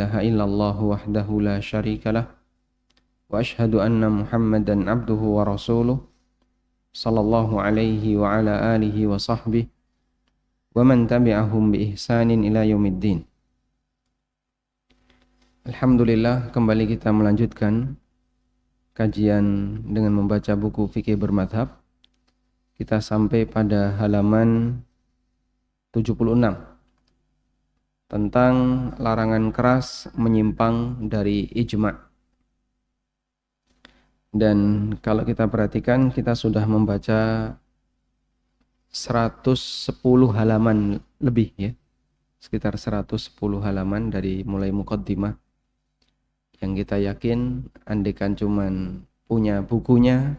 إله إلا الله وحده لا شريك له وأشهد أن محمدا عبده ورسوله صلى الله عليه وعلى آله وصحبه ومن تبعهم بإحسان إلى يوم الدين. Alhamdulillah, kembali kita melanjutkan kajian dengan membaca buku fikih bermadhab. Kita sampai pada halaman 76 tentang larangan keras menyimpang dari ijma'. Dan kalau kita perhatikan, kita sudah membaca 110 halaman lebih ya, sekitar 110 halaman dari mulai muqaddimah, yang kita yakin andaikan cuman punya bukunya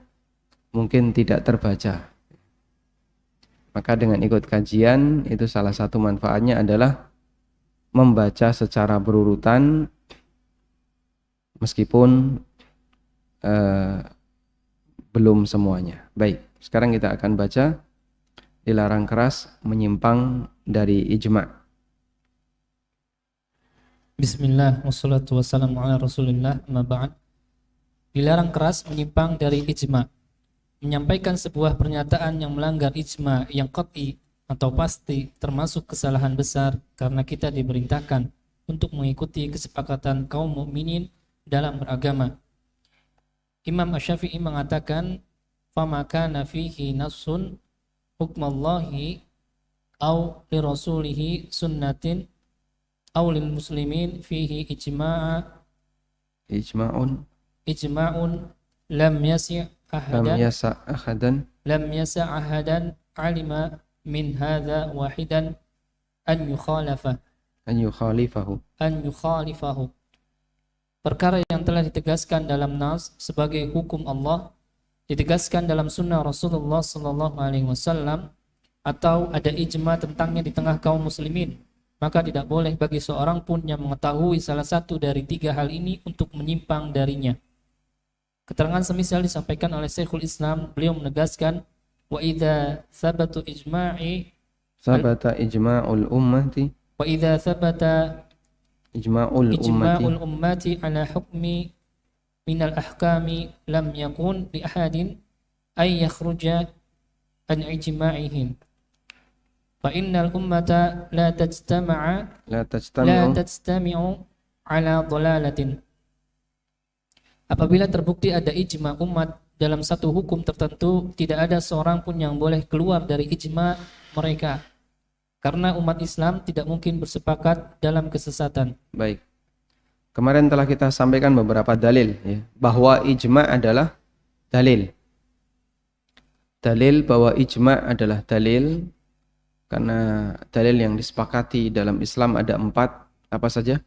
mungkin tidak terbaca. Maka dengan ikut kajian itu salah satu manfaatnya adalah membaca secara berurutan meskipun belum semuanya. Baik, sekarang kita akan baca dilarang keras menyimpang dari ijma'. Bismillah, wassalatu wassalamu ala rasulillah, amma ba'd. Dilarang keras menyimpang dari ijma'. Menyampaikan sebuah pernyataan yang melanggar ijma' yang qat'i atau pasti termasuk kesalahan besar, karena kita diperintahkan untuk mengikuti kesepakatan kaum mukminin dalam beragama. Imam Asy-Syafi'i mengatakan, "Fama kana fihi nassun hukmallahi aw li rasulihi sunnatin aw lil muslimin fihi ijma'un lam yasa' ahadan alima min hadha wahidan an yukhalifahu." Perkara yang telah ditegaskan dalam nas sebagai hukum Allah, ditegaskan dalam sunnah Rasulullah sallallahu alaihi wasallam, atau ada ijma tentangnya di tengah kaum muslimin, maka tidak boleh bagi seorang pun yang mengetahui salah satu dari tiga hal ini untuk menyimpang darinya. Keterangan semisal disampaikan oleh Syekhul Islam, beliau menegaskan, wa idza sabata ijma'ul ummati ala hukmi minal ahkami lam yakun li ahadin ay yakhruja an ijma'ihim fa innal ummata la tajtami'u ala dhalalatin. Apabila terbukti ada ijma' umat dalam satu hukum tertentu, tidak ada seorang pun yang boleh keluar dari ijma' mereka, karena umat Islam tidak mungkin bersepakat dalam kesesatan. Baik. Kemarin telah kita sampaikan beberapa dalil ya, bahwa ijma' adalah dalil. Dalil bahwa ijma' adalah dalil, karena dalil yang disepakati dalam Islam ada 4, apa saja?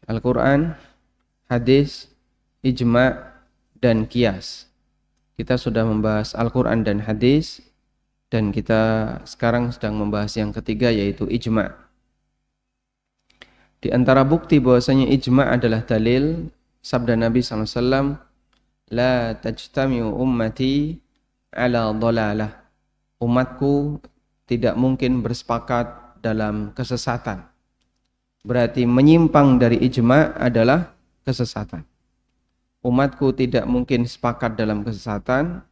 Al-Quran, hadis, ijma', dan qiyas. Kita sudah membahas Al-Quran dan hadis, dan kita sekarang sedang membahas yang ketiga, yaitu ijma'. Di antara bukti bahwasanya ijma' adalah dalil, sabda Nabi SAW, la tajtami'u ummati ala dhalalah. Umatku tidak mungkin bersepakat dalam kesesatan. Berarti menyimpang dari ijma' adalah kesesatan. Umatku tidak mungkin sepakat dalam kesesatan,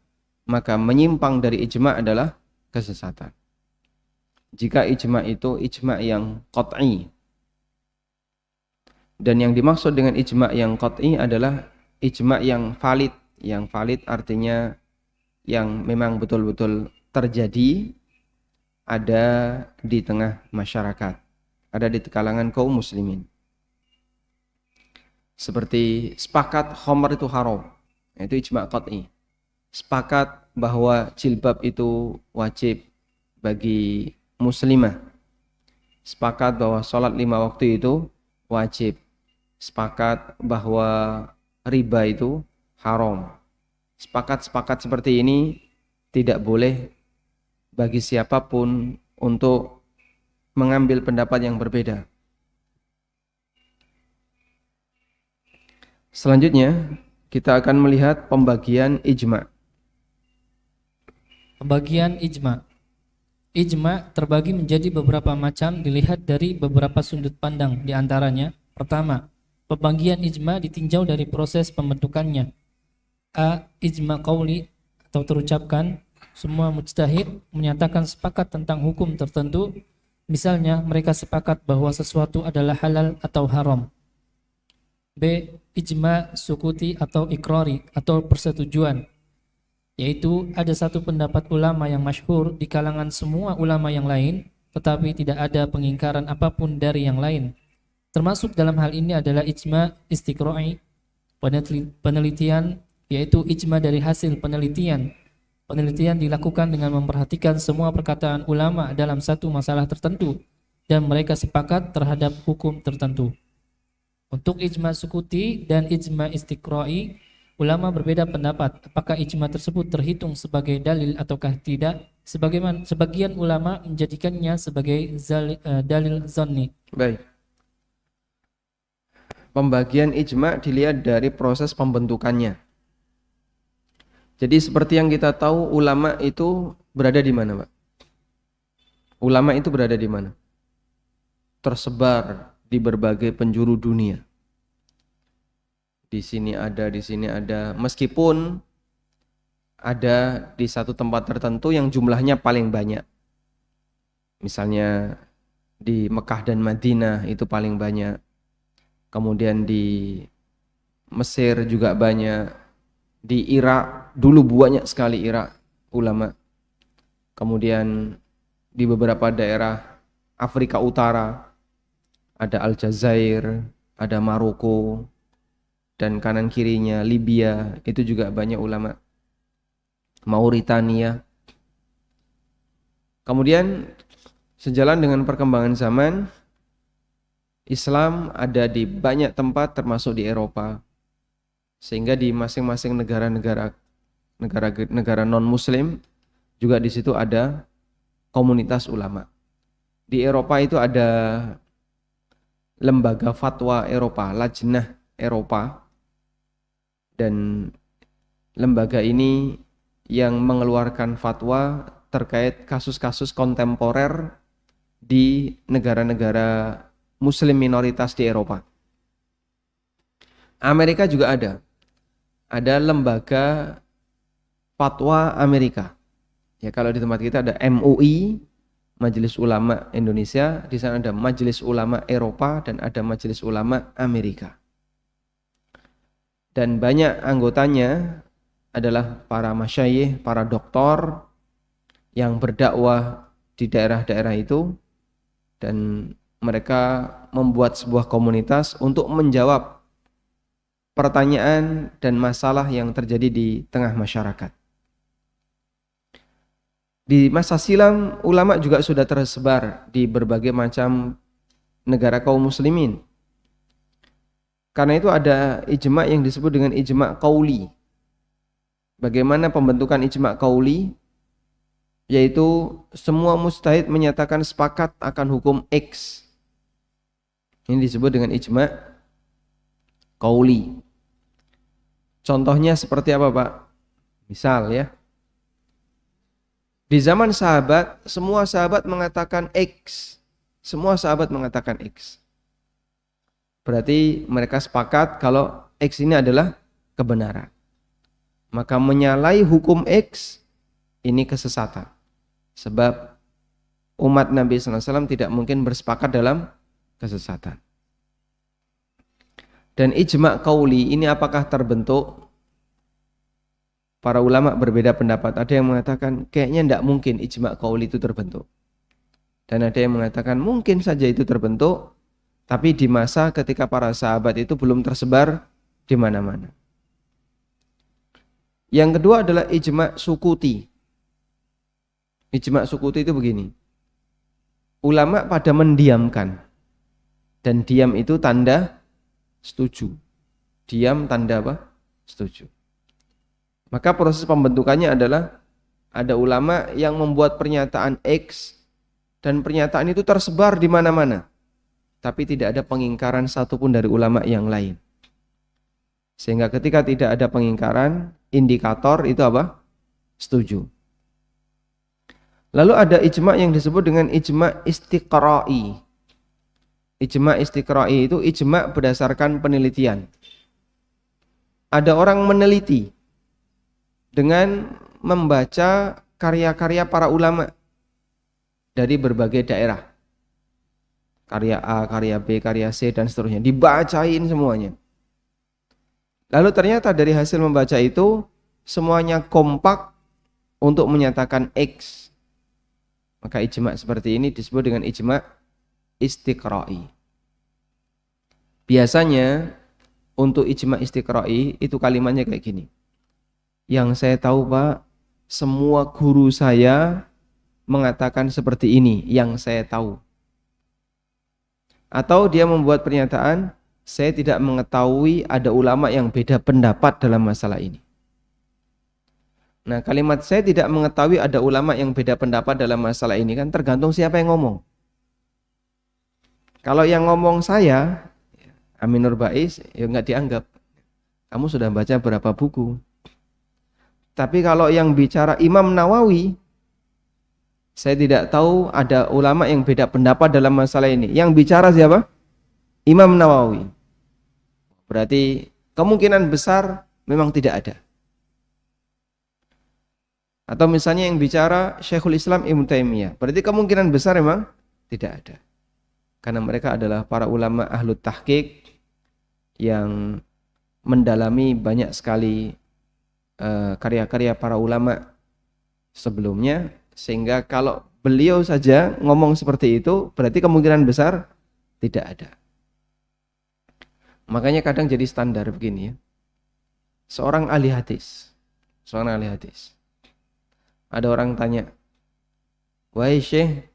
maka menyimpang dari ijma' adalah kesesatan. Jika ijma' itu ijma' yang qat'i. Dan yang dimaksud dengan ijma' yang qat'i adalah ijma' yang valid. Yang valid artinya yang memang betul-betul terjadi, ada di tengah masyarakat, ada di kalangan kaum muslimin. Seperti sepakat khamr itu haram, itu ijma' qat'i. Sepakat bahwa jilbab itu wajib bagi muslimah. Sepakat bahwa sholat 5 waktu itu wajib. Sepakat bahwa riba itu haram. Sepakat-sepakat seperti ini tidak boleh bagi siapapun untuk mengambil pendapat yang berbeda. Selanjutnya kita akan melihat pembagian ijma'. Pembagian ijma'. Ijma' terbagi menjadi beberapa macam dilihat dari beberapa sudut pandang, di antaranya Pertama, pembagian ijma ditinjau dari proses pembentukannya. A. Ijma qauli atau terucapkan, semua mujtahid menyatakan sepakat tentang hukum tertentu. Misalnya, mereka sepakat bahwa sesuatu adalah halal atau haram. B. Ijma sukuti atau ikrari atau persetujuan, yaitu ada satu pendapat ulama yang masyhur di kalangan semua ulama yang lain, tetapi tidak ada pengingkaran apapun dari yang lain. Termasuk dalam hal ini adalah ijma istiqra'i, penelitian, yaitu ijma dari hasil penelitian. Penelitian dilakukan dengan memperhatikan semua perkataan ulama dalam satu masalah tertentu dan mereka sepakat terhadap hukum tertentu. Untuk ijma sukuti dan ijma istiqra'i, ulama berbeda pendapat apakah ijma tersebut terhitung sebagai dalil ataukah tidak. Sebagian ulama menjadikannya sebagai dalil zanni. Baik. Pembagian ijma dilihat dari proses pembentukannya. Jadi seperti yang kita tahu, ulama itu berada di mana, Pak? Ulama itu berada di mana? Tersebar di berbagai penjuru dunia. Di sini ada, meskipun ada di satu tempat tertentu yang jumlahnya paling banyak. Misalnya di Mekah dan Madinah itu paling banyak. Kemudian di Mesir juga banyak. Di Irak dulu banyak sekali Irak ulama. Kemudian di beberapa daerah Afrika Utara ada Aljazair, ada Maroko, dan kanan kirinya Libya itu juga banyak ulama. Mauritania. Kemudian sejalan dengan perkembangan zaman, Islam ada di banyak tempat termasuk di Eropa. Sehingga di masing-masing negara non-muslim juga di situ ada komunitas ulama. Di Eropa itu ada lembaga fatwa Eropa, Lajnah Eropa, dan lembaga ini yang mengeluarkan fatwa terkait kasus-kasus kontemporer di negara-negara muslim minoritas di Eropa. Amerika juga ada lembaga fatwa Amerika. Ya, kalau di tempat kita ada MUI, Majelis Ulama Indonesia, di sana ada Majelis Ulama Eropa dan ada Majelis Ulama Amerika. Dan banyak anggotanya adalah para masyayikh, para doktor yang berdakwah di daerah-daerah itu, dan mereka membuat sebuah komunitas untuk menjawab pertanyaan dan masalah yang terjadi di tengah masyarakat. Di masa silam, ulama juga sudah tersebar di berbagai macam negara kaum muslimin. Karena itu ada ijma yang disebut dengan ijma qauli. Bagaimana pembentukan ijma qauli? Yaitu semua mujtahid menyatakan sepakat akan hukum X. Ini disebut dengan ijma qauli. Contohnya seperti apa, Pak? Misal ya, di zaman sahabat, semua sahabat mengatakan X. Semua sahabat mengatakan X. Berarti mereka sepakat kalau X ini adalah kebenaran. Maka menyalahi hukum X ini kesesatan. Sebab umat Nabi SAW tidak mungkin bersepakat dalam kesesatan. Dan ijma qauli ini apakah terbentuk? Para ulama berbeda pendapat. Ada yang mengatakan kayaknya tidak mungkin ijma qauli itu terbentuk. Dan ada yang mengatakan mungkin saja itu terbentuk, tapi di masa ketika para sahabat itu belum tersebar di mana-mana. Yang kedua adalah ijma sukuti. Ijma sukuti itu begini. Ulama pada mendiamkan. Dan diam itu tanda setuju. Diam tanda apa? Setuju. Maka proses pembentukannya adalah ada ulama yang membuat pernyataan X dan pernyataan itu tersebar di mana-mana. Tapi tidak ada pengingkaran satupun dari ulama yang lain. Sehingga ketika tidak ada pengingkaran, indikator itu apa? Setuju. Lalu ada ijma yang disebut dengan ijma istiqra'i. ijma' istiqra'i itu ijma' berdasarkan penelitian. Ada orang meneliti dengan membaca karya-karya para ulama dari berbagai daerah. Karya A, karya B, karya C, dan seterusnya. Dibacain semuanya. Lalu ternyata dari hasil membaca itu, semuanya kompak untuk menyatakan X. Maka ijma' seperti ini disebut dengan ijma' istiqra'i. Biasanya untuk ijma' istiqra'i itu kalimatnya kayak gini. Yang saya tahu Pak, semua guru saya mengatakan seperti ini, yang saya tahu. Atau dia membuat pernyataan, saya tidak mengetahui ada ulama yang beda pendapat dalam masalah ini. Nah, kalimat saya tidak mengetahui ada ulama yang beda pendapat dalam masalah ini kan tergantung siapa yang ngomong. Kalau yang ngomong saya, Amin Nur Baiz, ya nggak dianggap. Kamu sudah baca berapa buku? Tapi kalau yang bicara Imam Nawawi, saya tidak tahu ada ulama yang beda pendapat dalam masalah ini. Yang bicara siapa? Imam Nawawi. Berarti kemungkinan besar memang tidak ada. Atau misalnya yang bicara Syekhul Islam Ibnu Taimiyah, berarti kemungkinan besar memang tidak ada. Karena mereka adalah para ulama ahlu tahqiq yang mendalami banyak sekali karya-karya para ulama sebelumnya, sehingga kalau beliau saja ngomong seperti itu, berarti kemungkinan besar tidak ada. Makanya kadang jadi standar begini ya. Seorang ahli hadis. Ada orang tanya, "Wahai Syekh,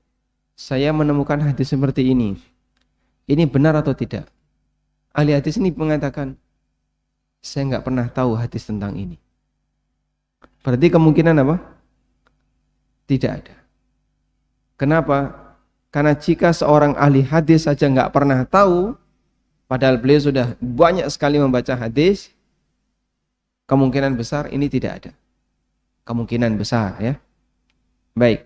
saya menemukan hadis seperti ini. Ini benar atau tidak?" Ahli hadis ini mengatakan, "Saya nggak pernah tahu hadis tentang ini." Berarti kemungkinan apa? Tidak ada. Kenapa? Karena jika seorang ahli hadis saja nggak pernah tahu, padahal beliau sudah banyak sekali membaca hadis, kemungkinan besar ini tidak ada. Kemungkinan besar ya. Baik.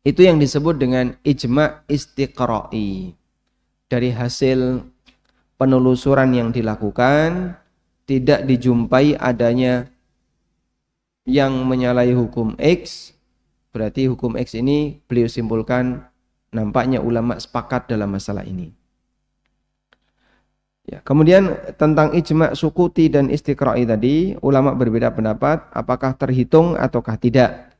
Itu yang disebut dengan ijma' istiqra'i. Dari hasil penelusuran yang dilakukan, tidak dijumpai adanya yang menyalahi hukum X, berarti hukum X ini beliau simpulkan nampaknya ulama sepakat dalam masalah ini. Ya, kemudian tentang ijma' sukuti dan istiqra'i tadi, ulama berbeda pendapat apakah terhitung ataukah tidak.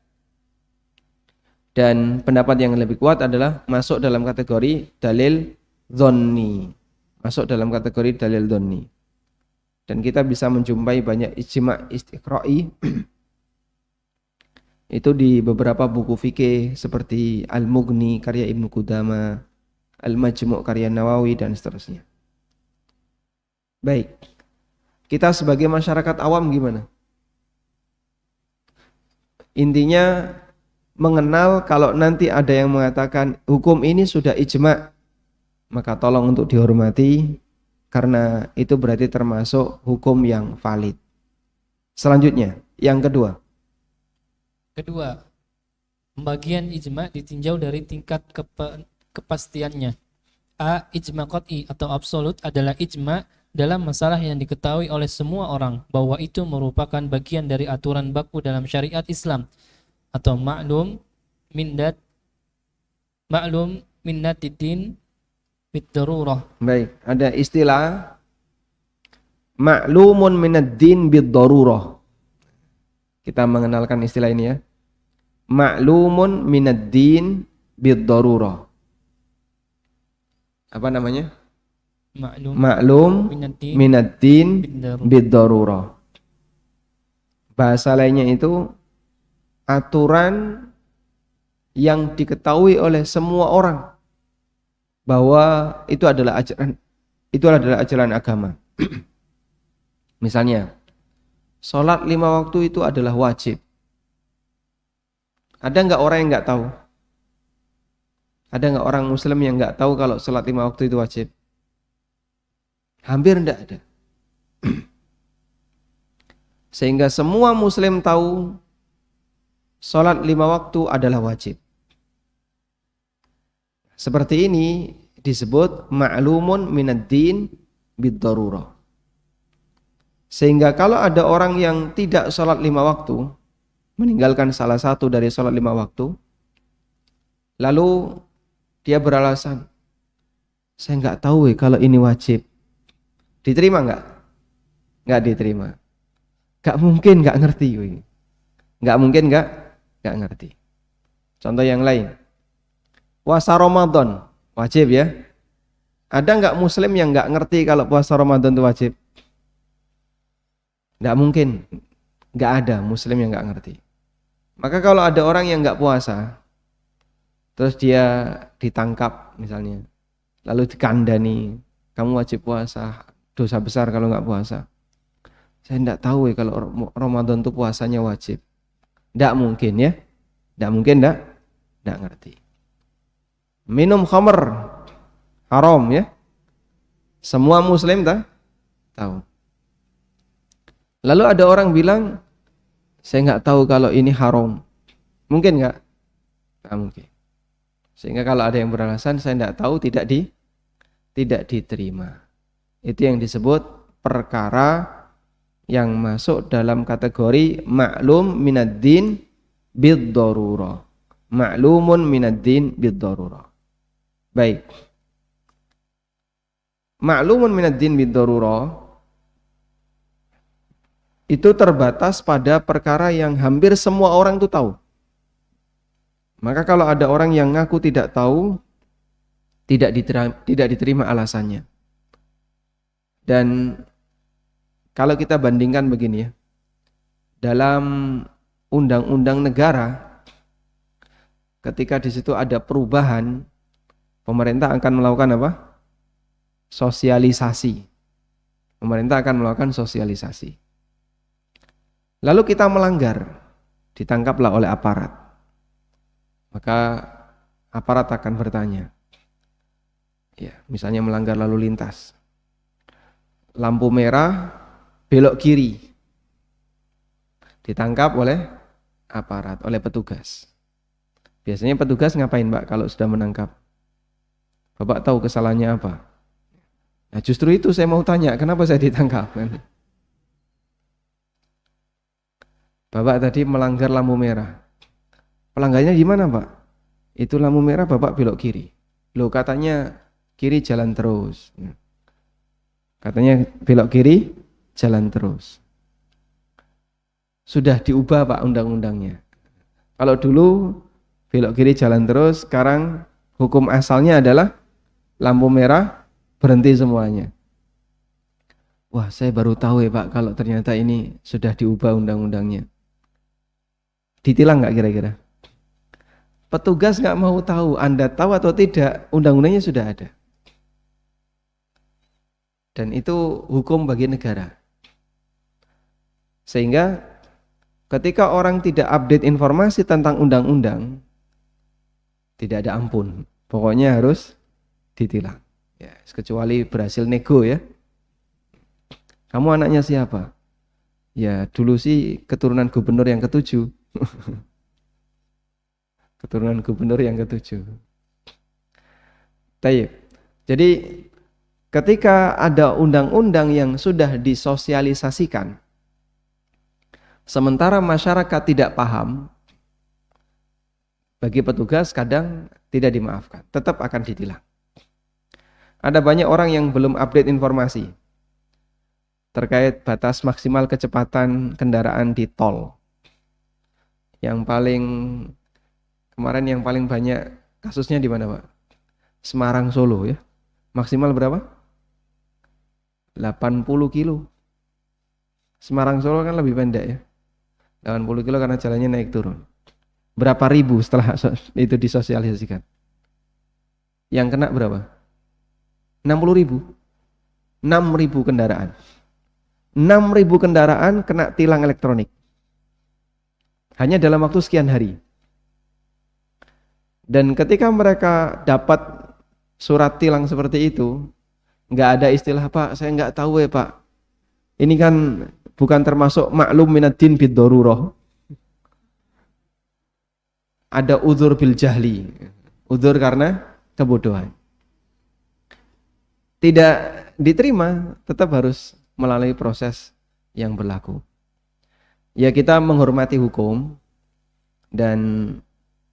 Dan pendapat yang lebih kuat adalah masuk dalam kategori dalil dhonni. Masuk dalam kategori dalil dhonni. Dan kita bisa menjumpai banyak ijma' istiqra'i itu di beberapa buku fikih seperti Al-Mughni karya Ibnu Qudamah, Al-Majmu' karya Nawawi dan seterusnya. Baik, kita sebagai masyarakat awam gimana? Intinya mengenal kalau nanti ada yang mengatakan hukum ini sudah ijma', maka tolong untuk dihormati karena itu berarti termasuk hukum yang valid. Selanjutnya, yang kedua. Pembagian ijma' ditinjau dari tingkat kepastiannya. A. Ijma' qat'i atau absolut adalah ijma' dalam masalah yang diketahui oleh semua orang bahwa itu merupakan bagian dari aturan baku dalam syariat Islam atau ma'lum minnatiddin bid-darurah. Baik, ada istilah ma'lumun minaddin bid-darurah. Kita mengenalkan istilah ini ya. Ma'lumun minaddin bid-darurah. Apa namanya? Ma'lum minaddin bid-darurah. Bahasa lainnya itu aturan yang diketahui oleh semua orang bahwa itu adalah ajaran agama. Misalnya, sholat 5 waktu itu adalah wajib. Ada nggak orang yang nggak tahu? Ada nggak orang Muslim yang nggak tahu kalau sholat 5 waktu itu wajib? Hampir tidak ada. Sehingga semua Muslim tahu sholat 5 waktu adalah wajib. Seperti ini disebut ma'lumun minad din bid-darurah. Sehingga kalau ada orang yang tidak sholat 5 waktu, meninggalkan salah satu dari sholat 5 waktu, lalu dia beralasan, saya nggak tahu kalau ini wajib. Diterima nggak? Nggak diterima. Nggak mungkin nggak ngerti. Nggak mungkin nggak ngerti. Contoh yang lain, puasa Ramadan wajib ya. Ada nggak muslim yang nggak ngerti kalau puasa Ramadan itu wajib? Nggak mungkin. Nggak ada muslim yang nggak ngerti. Maka kalau ada orang yang nggak puasa, terus dia ditangkap misalnya, lalu dikandani, kamu wajib puasa, dosa besar kalau nggak puasa. Saya nggak tahu kalau Ramadan itu puasanya wajib. Nggak mungkin ya. Nggak mungkin nggak ngerti. Minum khamr haram ya. Semua muslim tahu. Lalu ada orang bilang, saya nggak tahu kalau ini haram. Mungkin nggak? Nggak mungkin. Sehingga kalau ada yang beralasan saya nggak tahu, tidak diterima. Itu yang disebut perkara yang masuk dalam kategori ma'lum minad din bid-darurah. Ma'lumun minad din bid-darurah. Baik. Ma'lumun minad din bid-darurah itu terbatas pada perkara yang hampir semua orang itu tahu. Maka kalau ada orang yang ngaku tidak tahu, tidak diterima alasannya. Dan kalau kita bandingkan begini ya, dalam undang-undang negara, ketika di situ ada perubahan, pemerintah akan melakukan apa? Sosialisasi. Pemerintah akan melakukan sosialisasi. Lalu kita melanggar, ditangkaplah oleh aparat. Maka aparat akan bertanya, ya, misalnya melanggar lalu lintas, lampu merah, belok kiri, ditangkap oleh aparat, oleh petugas. Biasanya petugas ngapain Pak kalau sudah menangkap? Bapak tahu kesalahannya apa? Nah justru itu saya mau tanya, kenapa saya ditangkap? Bapak tadi melanggar lampu merah. Pelanggarnya gimana Pak? Itu lampu merah Bapak belok kiri. Loh katanya kiri jalan terus. Katanya belok kiri jalan terus. Sudah diubah Pak undang-undangnya. Kalau dulu belok kiri jalan terus, sekarang hukum asalnya adalah lampu merah berhenti semuanya. Wah saya baru tahu ya Pak kalau ternyata ini sudah diubah undang-undangnya. Ditilang nggak kira-kira? Petugas nggak mau tahu, Anda tahu atau tidak, undang-undangnya sudah ada. Dan itu hukum bagi negara. Sehingga ketika orang tidak update informasi tentang undang-undang, tidak ada ampun. Pokoknya harus ditilang. Ya, kecuali berhasil nego ya. Kamu anaknya siapa? Ya dulu sih keturunan gubernur yang ke-7. Keturunan gubernur yang ke-7. Tayyib. Jadi ketika ada undang-undang yang sudah disosialisasikan, sementara masyarakat tidak paham, bagi petugas kadang tidak dimaafkan, tetap akan ditilang. Ada banyak orang yang belum update informasi terkait batas maksimal kecepatan kendaraan di tol. Yang paling kemarin yang paling banyak kasusnya di mana Pak? Semarang Solo ya. Maksimal berapa? 80 kilo. Semarang Solo kan lebih pendek ya. 80 kilo karena jalannya naik turun. Berapa ribu setelah itu disosialisasikan? Yang kena berapa? 60 ribu. 6.000 kendaraan. 6.000 kendaraan kena tilang elektronik. Hanya dalam waktu sekian hari. Dan ketika mereka dapat surat tilang seperti itu, nggak ada istilah Pak, saya nggak tahu ya Pak. Ini kan bukan termasuk maklum minad din bid-darurah. Ada udzur bil jahli. Udzur karena kebodohan. tidak diterima, tetap harus melalui proses yang berlaku. Ya, kita menghormati hukum, dan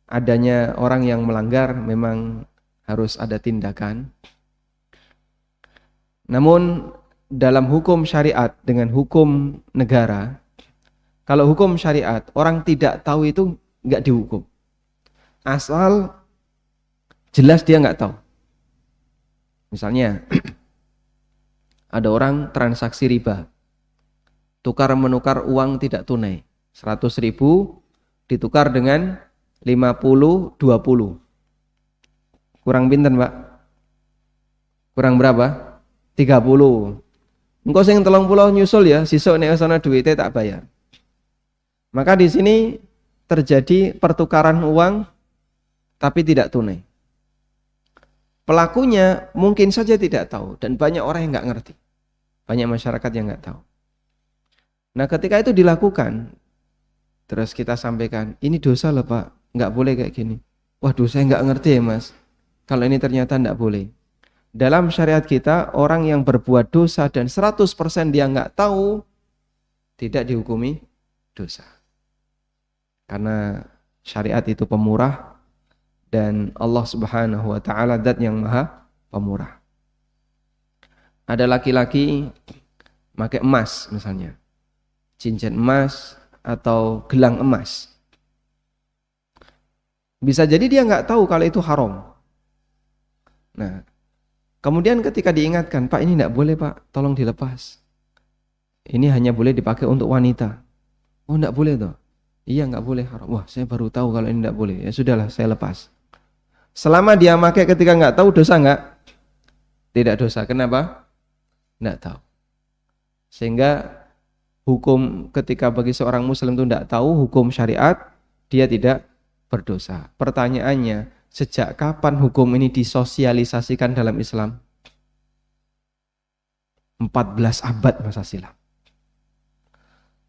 adanya orang yang melanggar memang harus ada tindakan. Namun dalam hukum syariat dengan hukum negara, kalau hukum syariat orang tidak tahu itu nggak dihukum, asal jelas dia nggak tahu. Misalnya ada orang transaksi riba, tukar menukar uang tidak tunai, 100.000 ditukar dengan 50-20. Kurang pinten, Pak? Kurang berapa? 30. Engko sing 30 nyusul ya, sisuk nek ana duwite tak bayar. Maka di sini terjadi pertukaran uang tapi tidak tunai. Pelakunya mungkin saja tidak tahu, dan banyak orang yang nggak ngerti. Banyak masyarakat yang nggak tahu. Nah, ketika itu dilakukan, terus kita sampaikan, ini dosa loh Pak, nggak boleh kayak gini. Waduh, saya nggak ngerti ya Mas, kalau ini ternyata nggak boleh. Dalam syariat kita, orang yang berbuat dosa dan 100% dia nggak tahu, tidak dihukumi dosa. Karena syariat itu pemurah, dan Allah Subhanahu wa ta'ala zat yang maha pemurah. Ada laki-laki pakai emas misalnya, cincin emas atau gelang emas. Bisa jadi dia nggak tahu kalau itu haram. Nah, kemudian ketika diingatkan, Pak ini nggak boleh Pak, tolong dilepas. Ini hanya boleh dipakai untuk wanita. Oh nggak boleh toh? Iya nggak boleh, haram. Wah saya baru tahu kalau ini nggak boleh. Ya sudahlah saya lepas. Selama dia pakai ketika nggak tahu, dosa nggak? Tidak dosa. Kenapa? Nggak tahu. Sehingga hukum ketika bagi seorang muslim itu nggak tahu hukum syariat, dia tidak berdosa. Pertanyaannya, sejak kapan hukum ini disosialisasikan dalam Islam? 14 abad masa silam.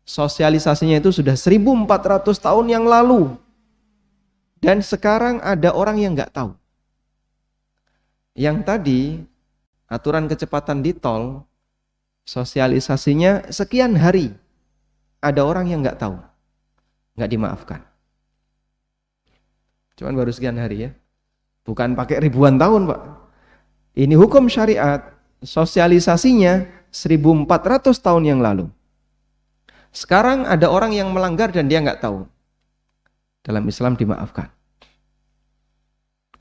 Sosialisasinya itu sudah 1400 tahun yang lalu. Dan sekarang ada orang yang nggak tahu. Yang tadi aturan kecepatan di tol, sosialisasinya sekian hari, ada orang yang nggak tahu, nggak dimaafkan. Cuman baru sekian hari ya, bukan pakai ribuan tahun Pak. Ini hukum syariat, sosialisasinya 1400 tahun yang lalu. Sekarang ada orang yang melanggar dan dia nggak tahu. Dalam Islam dimaafkan.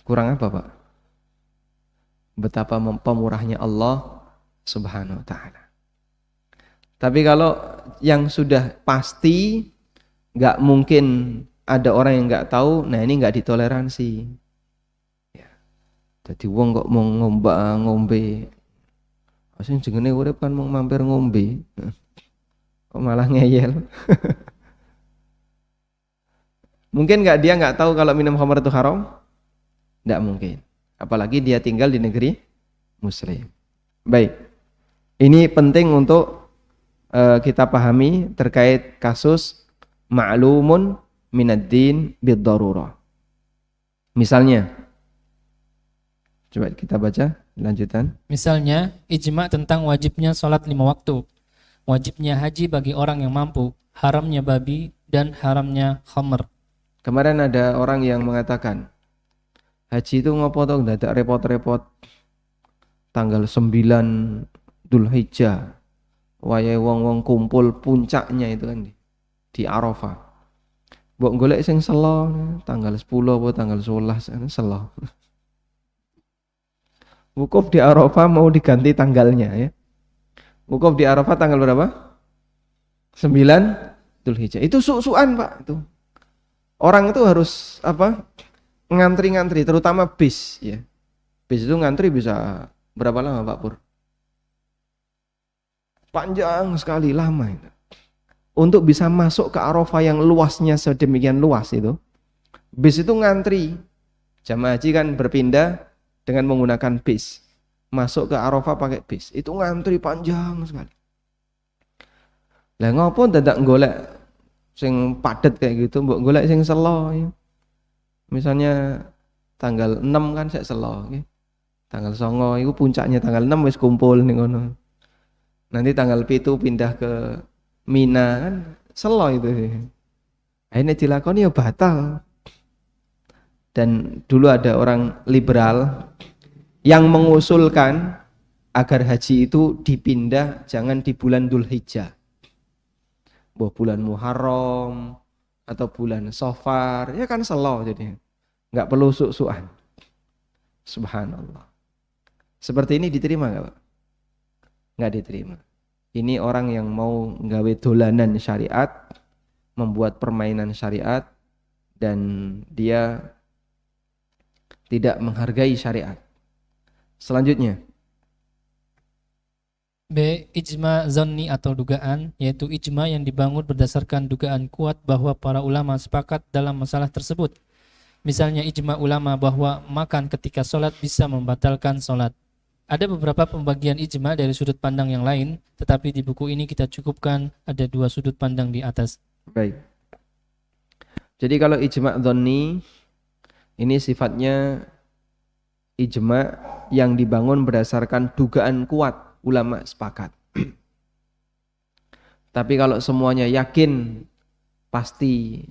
Kurang apa Pak? Betapa pemurahnya Allah Subhanahu wa ta'ala. Tapi kalau yang sudah pasti nggak mungkin ada orang yang nggak tahu, nah ini nggak ditoleransi. Ya. Jadi wong kok mau ngombe, asing jenenge urip kan mau mampir ngombe, kok malah ngeyel. Mungkin nggak dia nggak tahu kalau minum khamar itu haram? Nggak mungkin. Apalagi dia tinggal di negeri Muslim. Baik, ini penting untuk kita pahami terkait kasus ma'lumun minad-din bid-darurah. Misalnya, coba kita baca lanjutan. Misalnya, ijma' tentang wajibnya sholat 5 waktu, wajibnya haji bagi orang yang mampu, haramnya babi, dan haramnya khamr. Kemarin ada orang yang mengatakan, haji itu ngopo toh ndak repot-repot. Tanggal 9 Dzulhijjah, wayahe wong-wong kumpul puncaknya itu kan di Arafah. Mbok golek sing selo tanggal 10 apa tanggal 11 selo. Wukuf di Arafah mau diganti tanggalnya ya. Wukuf di Arafah tanggal berapa? 9 Dzulhijjah. Itu su-suan Pak itu. Orang itu harus apa? Ngantri-ngantri, terutama bis ya. Bis itu ngantri bisa berapa lama Pak Pur? Panjang sekali, lama itu. Untuk bisa masuk ke Arafah yang luasnya sedemikian luas itu, bis itu ngantri. Jamaah haji kan berpindah dengan menggunakan bis. Masuk ke Arafah pakai bis. Itu ngantri panjang sekali. Lah ngopo dadak golek sing padet kayak gitu, mbok golek sing selo ya. Misalnya tanggal 6 kan saya selo, okay? Tanggal 9 itu puncaknya, tanggal 6 wis kumpul ning ngono. Nanti tanggal 7 pindah ke Mina kan selo itu. Akhirnya dilakoni ya batal. Dan dulu ada orang liberal yang mengusulkan agar haji itu dipindah jangan di bulan Dzulhijjah. Bulan Muharram atau bulan Safar, ya kan selo jadi. Enggak perlu suk-sukan. Subhanallah. Seperti ini diterima enggak, Pak? Enggak diterima. Ini orang yang mau nggawe dolanan syariat, membuat permainan syariat, dan dia tidak menghargai syariat. Selanjutnya, B. Ijma zonni atau dugaan, yaitu ijma yang dibangun berdasarkan dugaan kuat bahwa para ulama sepakat dalam masalah tersebut. Misalnya ijma ulama bahwa makan ketika sholat bisa membatalkan sholat. Ada beberapa pembagian ijma dari sudut pandang yang lain, tetapi di buku ini kita cukupkan ada 2 sudut pandang di atas. baik. Jadi kalau ijma dzanni ini sifatnya ijma yang dibangun berdasarkan dugaan kuat, ulama sepakat. Tapi kalau semuanya yakin pasti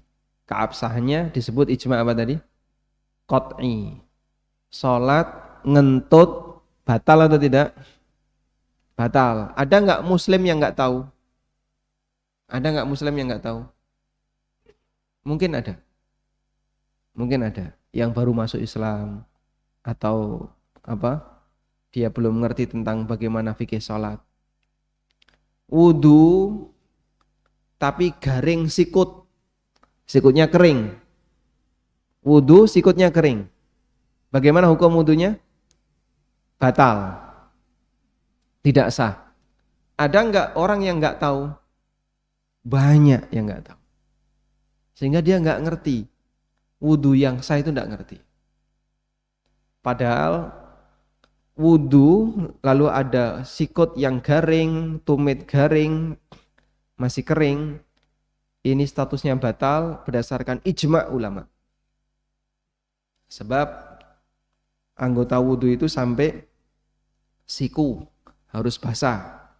keabsahannya disebut ijma apa tadi? Qat'i. Salat ngentut batal atau tidak? Batal. Ada enggak muslim yang enggak tahu? Ada enggak muslim yang enggak tahu? Mungkin ada. Mungkin ada yang baru masuk Islam atau apa? Dia belum mengerti tentang bagaimana fikih salat. Wudu tapi garing sikut. Sikutnya kering. Wudu sikutnya kering. Bagaimana hukum wudunya? Batal. Tidak sah. Ada enggak orang yang enggak tahu? Banyak yang enggak tahu. Sehingga dia enggak ngerti. Wudu yang sah itu enggak ngerti. Padahal wudu lalu ada sikut yang garing, tumit garing, masih kering. Ini statusnya batal berdasarkan ijma ulama. Sebab anggota wudu itu sampai siku harus basah.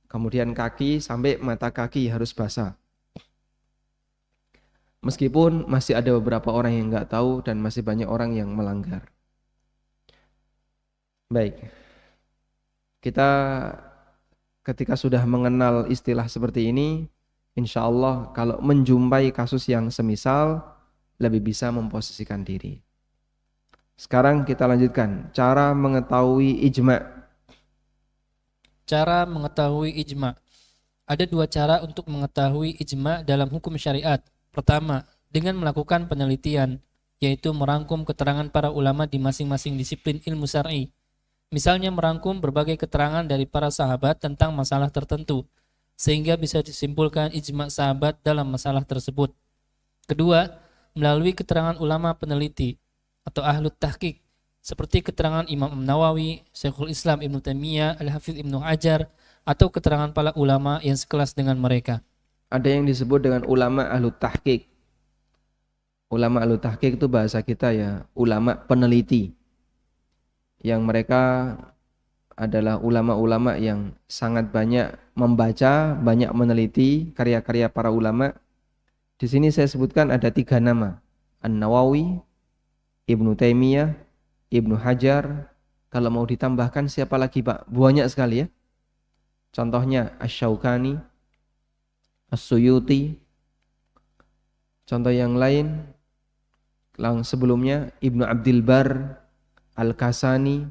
Kemudian kaki sampai mata kaki harus basah. Meskipun masih ada beberapa orang yang enggak tahu dan masih banyak orang yang melanggar. Baik. Kita ketika sudah mengenal istilah seperti ini, insya Allah kalau menjumpai kasus yang semisal lebih bisa memposisikan diri. Sekarang kita lanjutkan cara mengetahui ijma. Cara mengetahui ijma. Ada 2 cara untuk mengetahui ijma dalam hukum syariat. Pertama, dengan melakukan penelitian, yaitu merangkum keterangan para ulama di masing-masing disiplin ilmu syar'i. Misalnya merangkum berbagai keterangan dari para sahabat tentang masalah tertentu, sehingga bisa disimpulkan ijma sahabat dalam masalah tersebut. Kedua, melalui keterangan ulama peneliti atau ahlut tahqiq, seperti keterangan Imam Nawawi, Syekhul Islam Ibnu Taimiyah, Al-Hafidz Ibnu Hajar, atau keterangan para ulama yang sekelas dengan mereka. Ada yang disebut dengan ulama ahlut tahqiq. Ulama ahlut tahqiq itu bahasa kita ya, ulama peneliti. Yang mereka adalah ulama-ulama yang sangat banyak membaca, banyak meneliti karya-karya para ulama. Di sini saya sebutkan ada 3 nama. An-Nawawi, Ibnu Taimiyah, Ibnu Hajar. Kalau mau ditambahkan siapa lagi Pak? Banyak sekali ya. Contohnya Asy-Syaukani, As-Suyuti. Contoh yang lain sebelumnya Ibnu Abdil Bar, Al-Kasani,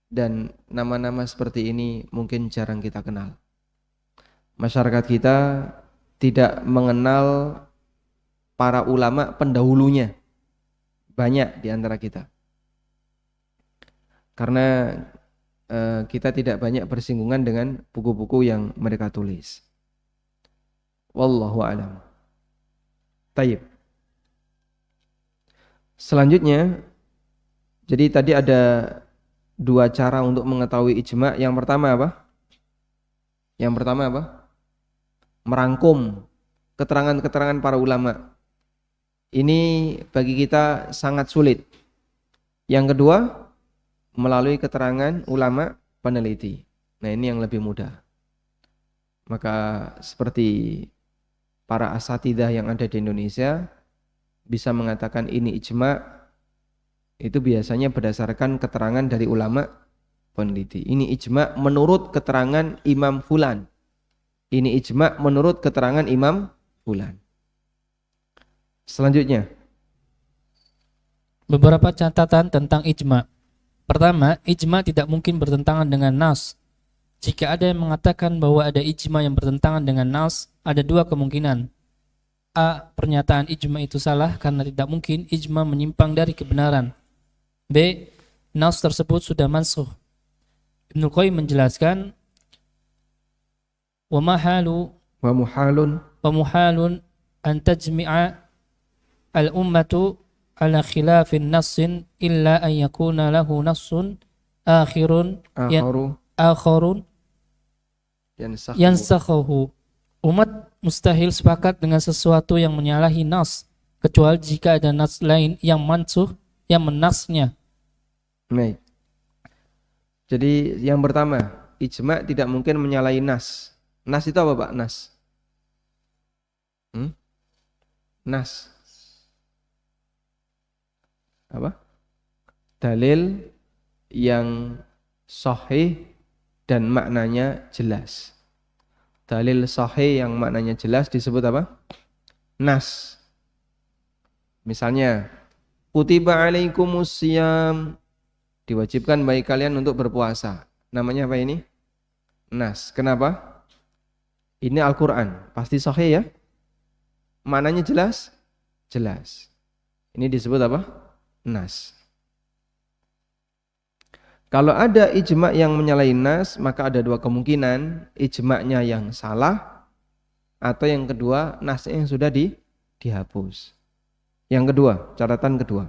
dan nama-nama seperti ini mungkin jarang kita kenal. Masyarakat kita tidak mengenal para ulama pendahulunya. Banyak di antara kita. Karena kita tidak banyak bersinggungan dengan buku-buku yang mereka tulis. Wallahu a'lam. Taib. Selanjutnya, jadi tadi ada 2 cara untuk mengetahui ijma. Yang pertama apa? Merangkum keterangan-keterangan para ulama. Ini bagi kita sangat sulit. Yang kedua, melalui keterangan ulama peneliti. Nah, ini yang lebih mudah. Maka seperti para asatidah yang ada di Indonesia bisa mengatakan ini ijma, itu biasanya berdasarkan keterangan dari ulama peneliti. Ini ijma menurut keterangan Imam Fulan. Ini ijma menurut keterangan Imam Fulan. Selanjutnya, Beberapa catatan tentang ijma. Pertama, ijma tidak mungkin bertentangan dengan nas. Jika ada yang mengatakan bahwa ada ijma yang bertentangan dengan nas, ada dua kemungkinan. A. Pernyataan ijma itu salah karena tidak mungkin ijma menyimpang dari kebenaran. B. Nas tersebut sudah mansukh. Ibnu Qayyim menjelaskan, wa mahalu wa muhalun an tajmi'a al-ummatu ala khilafin nassin illa an yakuna lahu nassun akharun yansakhuhu. Umat mustahil sepakat dengan sesuatu yang menyalahi nas kecuali jika ada nas lain yang mansukh yang menasnya. Baik. Jadi yang pertama, ijma tidak mungkin menyalahi nas. Nas itu apa, Pak? Nas. Nas. Apa? Dalil yang sahih dan maknanya jelas. Dalil sahih yang maknanya jelas disebut apa? Nas. Misalnya, kutiba alaikumusiyam, diwajibkan bagi kalian untuk berpuasa. Namanya apa ini? Nas. Kenapa? Ini Al-Quran. Pasti sahih ya? Maknanya jelas? Jelas. Ini disebut apa? Nas. Kalau ada ijma yang menyalahi nas, maka ada dua kemungkinan. Ijma'nya yang salah, atau yang kedua, nasnya yang sudah dihapus. Yang kedua, catatan kedua.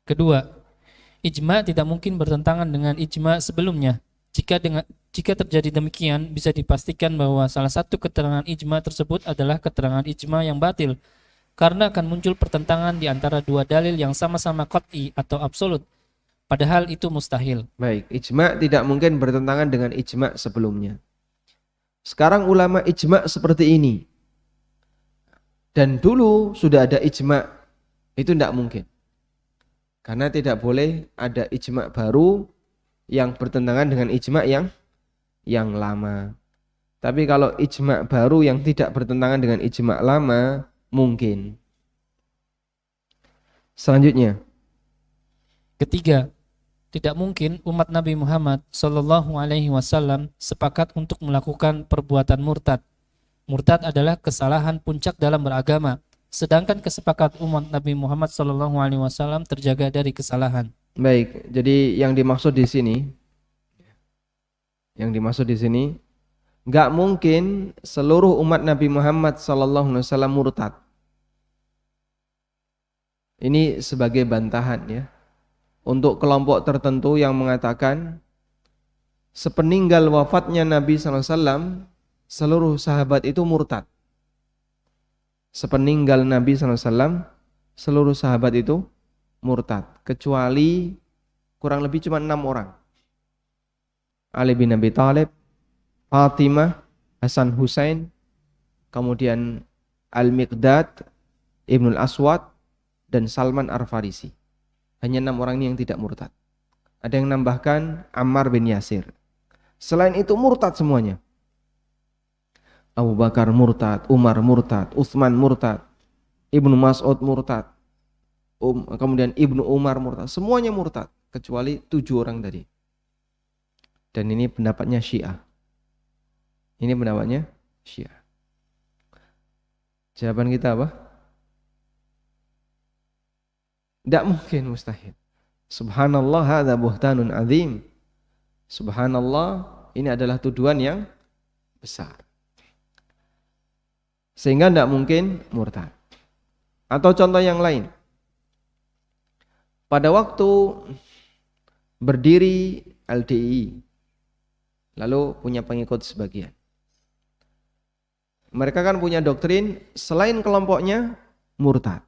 Kedua, ijma tidak mungkin bertentangan dengan ijma sebelumnya. Jika terjadi demikian, bisa dipastikan bahwa salah satu keterangan ijma tersebut adalah keterangan ijma yang batil, karena akan muncul pertentangan di antara dua dalil yang sama-sama qat'i atau absolut, padahal itu mustahil. Baik, ijma tidak mungkin bertentangan dengan ijma sebelumnya. Sekarang ulama ijma seperti ini, dan dulu sudah ada ijma, itu tidak mungkin. Karena tidak boleh ada ijma baru yang bertentangan dengan ijma yang lama. Tapi kalau ijma baru yang tidak bertentangan dengan ijma lama, mungkin. Selanjutnya. Ketiga, tidak mungkin umat Nabi Muhammad SAW sepakat untuk melakukan perbuatan murtad. Murtad adalah kesalahan puncak dalam beragama, sedangkan kesepakatan umat Nabi Muhammad SAW terjaga dari kesalahan. Baik, jadi yang dimaksud di sini, nggak mungkin seluruh umat Nabi Muhammad SAW murtad. Ini sebagai bantahan ya, untuk kelompok tertentu yang mengatakan sepeninggal wafatnya Nabi SAW, seluruh sahabat itu murtad. Sepeninggal Nabi SAW, seluruh sahabat itu murtad, kecuali kurang lebih cuma 6 orang. Ali bin Abi Thalib, Fatimah, Hasan Husain, kemudian Al-Miqdad, Ibnul Aswad, dan Salman Ar-Farisi. Hanya 6 orang ini yang tidak murtad. Ada yang nambahkan Ammar bin Yasir. Selain itu murtad semuanya. Abu Bakar murtad, Umar murtad, Utsman murtad, Ibnu Mas'ud murtad, kemudian Ibnu Umar murtad. Semuanya murtad kecuali 7 orang tadi. Dan ini pendapatnya Syiah. Ini pendapatnya Syiah. Jawaban kita apa? Tidak mungkin, mustahil. Subhanallah, hadza buhtanun azim. Subhanallah, ini adalah tuduhan yang besar. Sehingga tidak mungkin murtad. Atau contoh yang lain. Pada waktu berdiri LDI, lalu punya pengikut sebagian. Mereka kan punya doktrin selain kelompoknya murtad.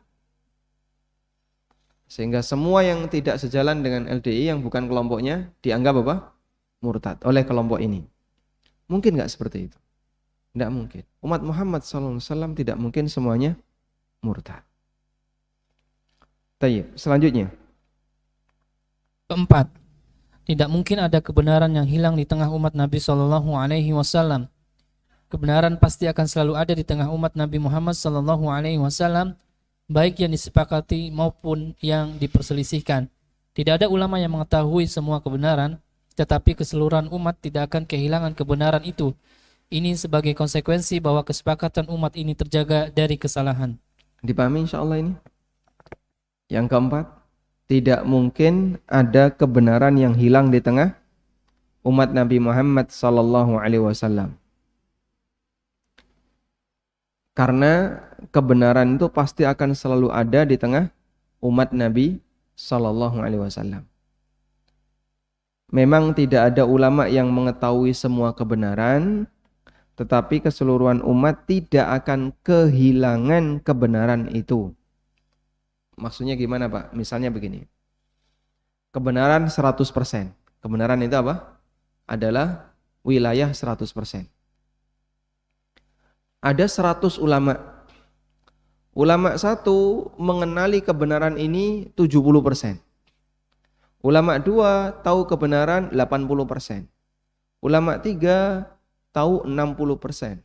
Sehingga semua yang tidak sejalan dengan LDI yang bukan kelompoknya dianggap apa? Murtad oleh kelompok ini. Mungkin nggak seperti itu? Tidak mungkin. Umat Muhammad SAW tidak mungkin semuanya murtad. Tayyib. Selanjutnya. Keempat, tidak mungkin ada kebenaran yang hilang di tengah umat Nabi Shallallahu Alaihi Wasallam. Kebenaran pasti akan selalu ada di tengah umat Nabi Muhammad Shallallahu Alaihi Wasallam, baik yang disepakati maupun yang diperselisihkan. Tidak ada ulama yang mengetahui semua kebenaran, tetapi keseluruhan umat tidak akan kehilangan kebenaran itu. Ini sebagai konsekuensi bahwa kesepakatan umat ini terjaga dari kesalahan. Dipahami insyaallah ini? Yang keempat, tidak mungkin ada kebenaran yang hilang di tengah umat Nabi Muhammad sallallahu alaihi wasallam. Karena kebenaran itu pasti akan selalu ada di tengah umat Nabi sallallahu alaihi wasallam. Memang tidak ada ulama yang mengetahui semua kebenaran, tetapi keseluruhan umat tidak akan kehilangan kebenaran itu. Maksudnya gimana Pak? Misalnya begini. Kebenaran 100%. Kebenaran itu apa? Adalah wilayah 100%. Ada 100 ulama. Ulama satu mengenali kebenaran ini 70%. Ulama dua tahu kebenaran 80%. Ulama tiga tahu 60%.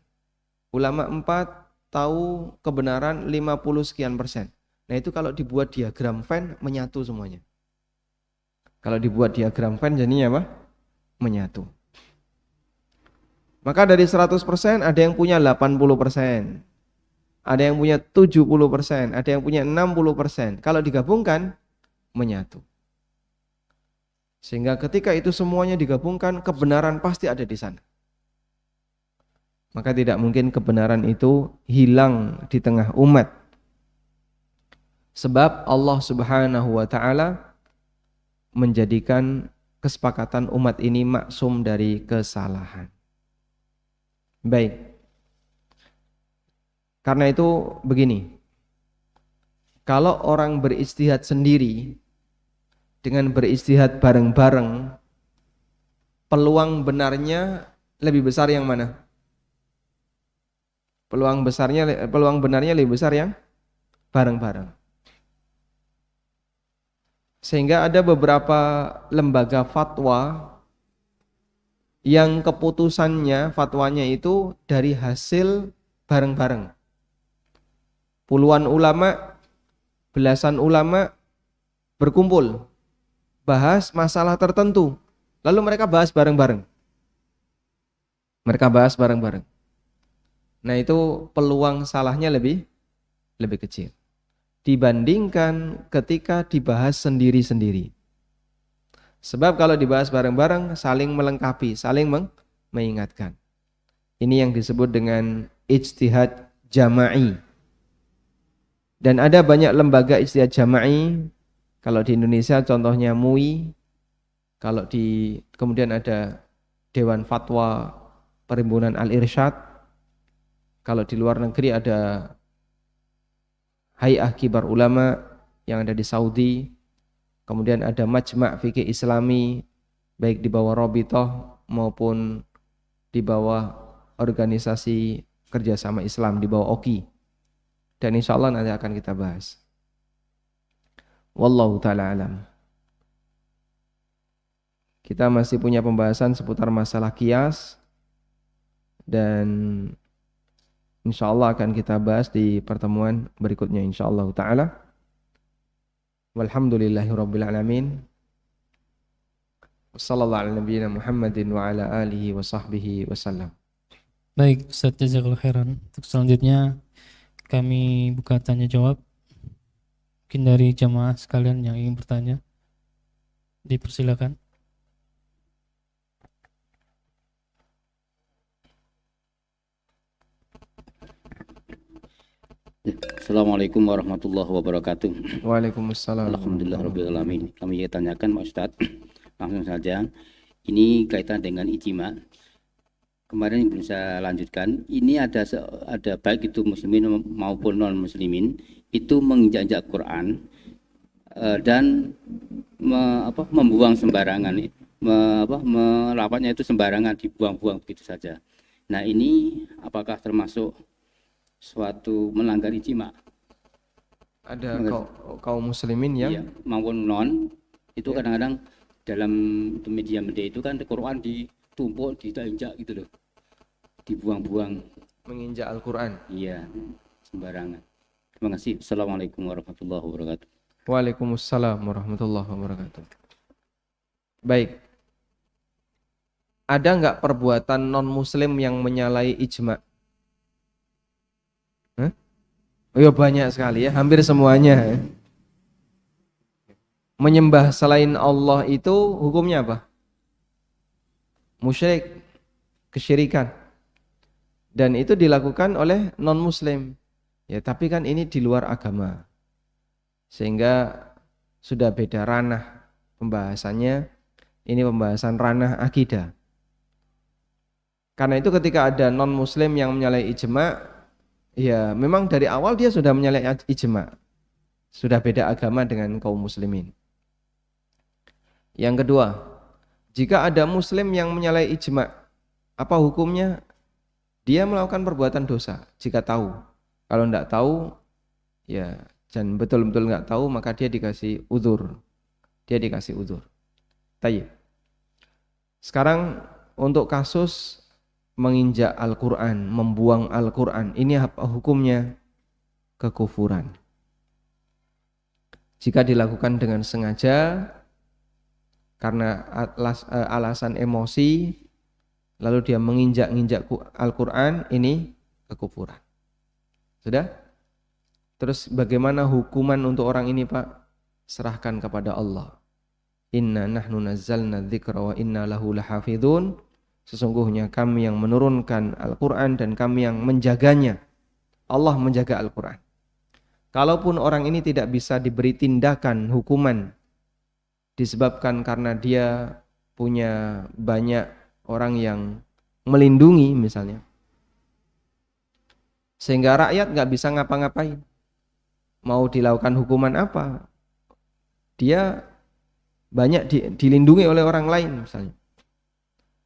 Ulama empat tahu kebenaran 50 sekian persen. Nah itu kalau dibuat diagram Venn menyatu semuanya. Kalau dibuat diagram Venn jadinya apa? Menyatu. Maka dari 100% ada yang punya 80%. Ada yang punya 70%, ada yang punya 60%. Kalau digabungkan menyatu. Sehingga ketika itu semuanya digabungkan, kebenaran pasti ada di sana. Maka tidak mungkin kebenaran itu hilang di tengah umat. Sebab Allah Subhanahu wa taala menjadikan kesepakatan umat ini maksum dari kesalahan. Baik. Karena itu begini. Kalau orang beristihad sendiri dengan beristihad bareng-bareng, peluang benarnya lebih besar yang mana? Peluang benarnya lebih besar yang bareng-bareng. Sehingga ada beberapa lembaga fatwa yang keputusannya, fatwanya itu dari hasil bareng-bareng. Puluhan ulama, belasan ulama berkumpul bahas masalah tertentu, lalu mereka bahas bareng-bareng. Nah itu peluang salahnya lebih kecil dibandingkan ketika dibahas sendiri-sendiri. Sebab kalau dibahas bareng-bareng saling melengkapi, saling mengingatkan. Ini yang disebut dengan ijtihad jama'i. Dan ada banyak lembaga ijtihad jama'i. Kalau di Indonesia contohnya MUI, kemudian ada Dewan Fatwa Perhimpunan Al-Irsyad. Kalau di luar negeri ada Hay'ah Kibar Ulama yang ada di Saudi. Kemudian ada Majma' Fikih Islami baik di bawah Robitoh maupun di bawah organisasi kerjasama Islam di bawah OKI. Dan insya Allah nanti akan kita bahas. Wallahu ta'ala alam. Kita masih punya pembahasan seputar masalah qiyas dan insya Allah akan kita bahas di pertemuan berikutnya insya Allah ta'ala. Walhamdulillahirabbil alamin. Wassallallahu ala nabiyyina Muhammadin wa ala alihi wa sahbihi wasallam. Baik, Ustaz Jazakallahu khairan. Untuk selanjutnya kami buka tanya jawab. Mungkin dari jamaah sekalian yang ingin bertanya, dipersilakan. Assalamualaikum warahmatullahi wabarakatuh. Waalaikumsalam. Alhamdulillahirabbil alamin. Kami tanyakan Pak Ustaz, langsung saja. Ini kaitan dengan ijma. Kemarin belum saya lanjutkan. Ini ada baik itu muslimin maupun non muslimin itu menginjak Quran dan membuang sembarangan, melafadznya itu sembarangan, dibuang-buang begitu saja. Nah, ini apakah termasuk suatu melanggar ijma? Ada kaum muslimin yang iya, maupun non itu kadang-kadang dalam media-media itu kan Al-Quran ditumpuk, diinjak gitu loh, dibuang-buang, menginjak Al-Quran. iya, sembarangan. Terima kasih. Assalamualaikum warahmatullahi wabarakatuh. Waalaikumsalam warahmatullahi wabarakatuh. Baik. Ada nggak perbuatan non-muslim yang menyalahi ijma? Hah? Oh ya, banyak sekali ya, hampir semuanya. Menyembah selain Allah itu hukumnya apa? Musyrik, kesyirikan. Dan itu dilakukan oleh non-muslim. Ya, tapi kan ini di luar agama. Sehingga sudah beda ranah pembahasannya. Ini pembahasan ranah akidah. Karena itu ketika ada non-muslim yang menyalahi ijma, ya memang dari awal dia sudah menyalahi ijma. Sudah beda agama dengan kaum muslimin. Yang kedua, jika ada muslim yang menyalahi ijma, apa hukumnya? Dia melakukan perbuatan dosa jika tahu. Kalau tidak tahu, ya dan betul-betul nggak tahu, maka dia dikasih uzur. Dia dikasih uzur. Tayyib. Sekarang untuk kasus menginjak Al-Quran, membuang Al-Quran, ini apa hukumnya? Kekufuran. Jika dilakukan dengan sengaja, karena alasan emosi, lalu dia menginjak-injak Al-Quran, ini kekufuran. Sudah? Terus bagaimana hukuman untuk orang ini, Pak? Serahkan kepada Allah. Inna nahnu nazzalna dzikra wa inna lahu lahafidhun. Sesungguhnya kami yang menurunkan Al-Quran dan kami yang menjaganya. Allah menjaga Al-Quran. Kalaupun orang ini tidak bisa diberi tindakan hukuman disebabkan karena dia punya banyak orang yang melindungi misalnya, sehingga rakyat nggak bisa ngapa-ngapain, mau dilakukan hukuman apa, dia banyak dilindungi oleh orang lain misalnya,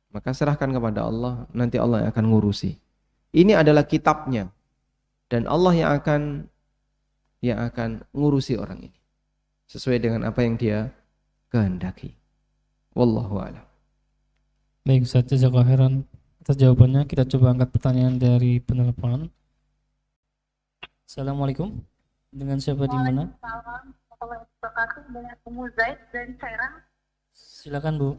maka serahkan kepada Allah, nanti Allah yang akan ngurusi. Ini adalah kitabnya dan Allah yang akan ngurusi orang ini sesuai dengan apa yang dia kehendaki. Wallahu a'lam. Baik, Ustaz, jazakallahu khairan atas jawabannya. Kita coba angkat pertanyaan dari penelpon. Assalamualaikum. Dengan siapa di mana? Waalaikumsalam warahmatullahi wabarakatuh. Dengan Umu Zaid dari Serang. Silakan, Bu.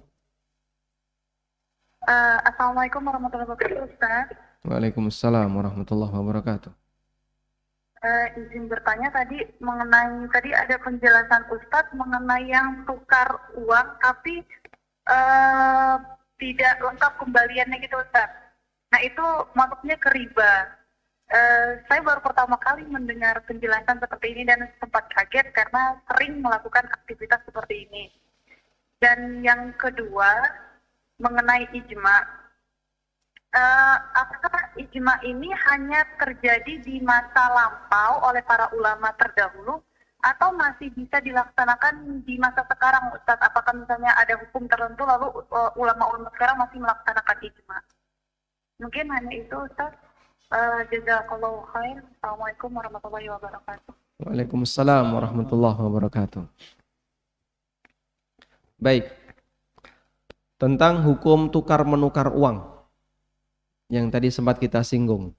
Assalamualaikum warahmatullahi wabarakatuh, Ustaz. Waalaikumsalam warahmatullahi wabarakatuh. Izin bertanya tadi ada penjelasan Ustaz mengenai yang tukar uang tapi tidak lengkap kembaliannya gitu, Ustaz. Nah, itu masuknya ke riba. Saya baru pertama kali mendengar penjelasan seperti ini dan sempat kaget karena sering melakukan aktivitas seperti ini. Dan yang kedua, mengenai ijma. Apakah ijma ini hanya terjadi di masa lampau oleh para ulama terdahulu atau masih bisa dilaksanakan di masa sekarang, Ustaz? Apakah misalnya ada hukum tertentu lalu ulama-ulama sekarang masih melaksanakan ijma? Mungkin hanya itu, Ustaz. Jazakallahu khair. Assalamualaikum warahmatullahi wabarakatuh. Waalaikumsalam warahmatullahi wabarakatuh. Baik. Tentang hukum tukar menukar uang yang tadi sempat kita singgung.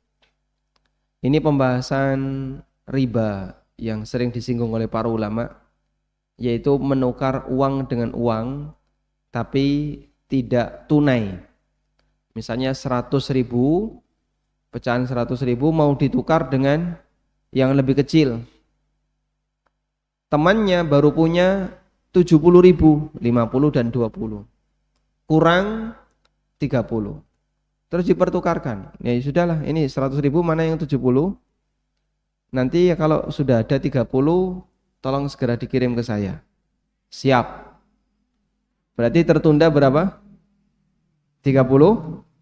Ini pembahasan riba yang sering disinggung oleh para ulama, yaitu menukar uang dengan uang tapi tidak tunai. Misalnya 100.000, pecahan 100.000 mau ditukar dengan yang lebih kecil. Temannya baru punya 70.000, 50 dan 20. Kurang 30. Terus dipertukarkan. Ya sudahlah, ini 100.000 mana yang 70? Nanti ya kalau sudah ada 30, tolong segera dikirim ke saya. Siap. Berarti tertunda berapa? 30.000.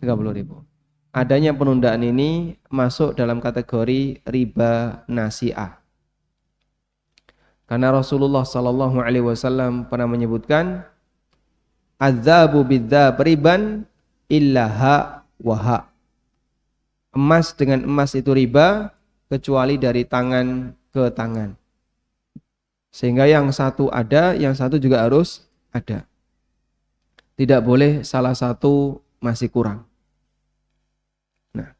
Adanya penundaan ini masuk dalam kategori riba nasi'ah. Karena Rasulullah sallallahu alaihi wasallam pernah menyebutkan adzabu bidzab riban illa ha wa ha. Emas dengan emas itu riba kecuali dari tangan ke tangan. Sehingga yang satu ada, yang satu juga harus ada. Tidak boleh salah satu masih kurang. Nah,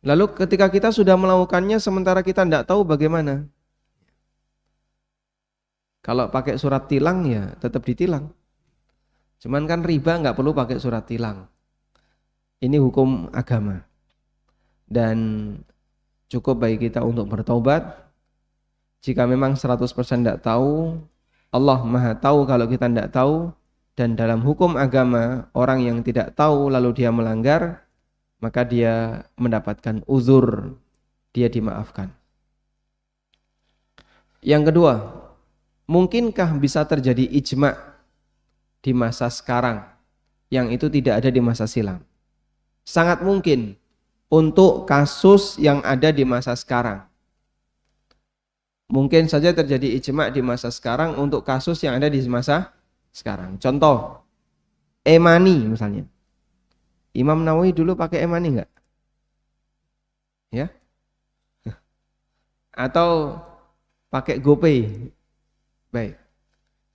lalu ketika kita sudah melakukannya sementara kita tidak tahu bagaimana. Kalau pakai surat tilang ya tetap ditilang. Cuman kan riba nggak perlu pakai surat tilang. Ini hukum agama. Dan cukup bagi kita untuk bertaubat. Jika memang 100% tidak tahu, Allah Maha tahu kalau kita tidak tahu. Dan dalam hukum agama, orang yang tidak tahu lalu dia melanggar, maka dia mendapatkan uzur, dia dimaafkan. Yang kedua, mungkinkah bisa terjadi ijma' di masa sekarang yang itu tidak ada di masa silam? Sangat mungkin untuk kasus yang ada di masa sekarang. Mungkin saja terjadi ijma' di masa sekarang untuk kasus yang ada di masa sekarang. Contoh, e-money misalnya. Imam Nawawi dulu pakai e-money enggak? Ya? Atau pakai GoPay? Baik.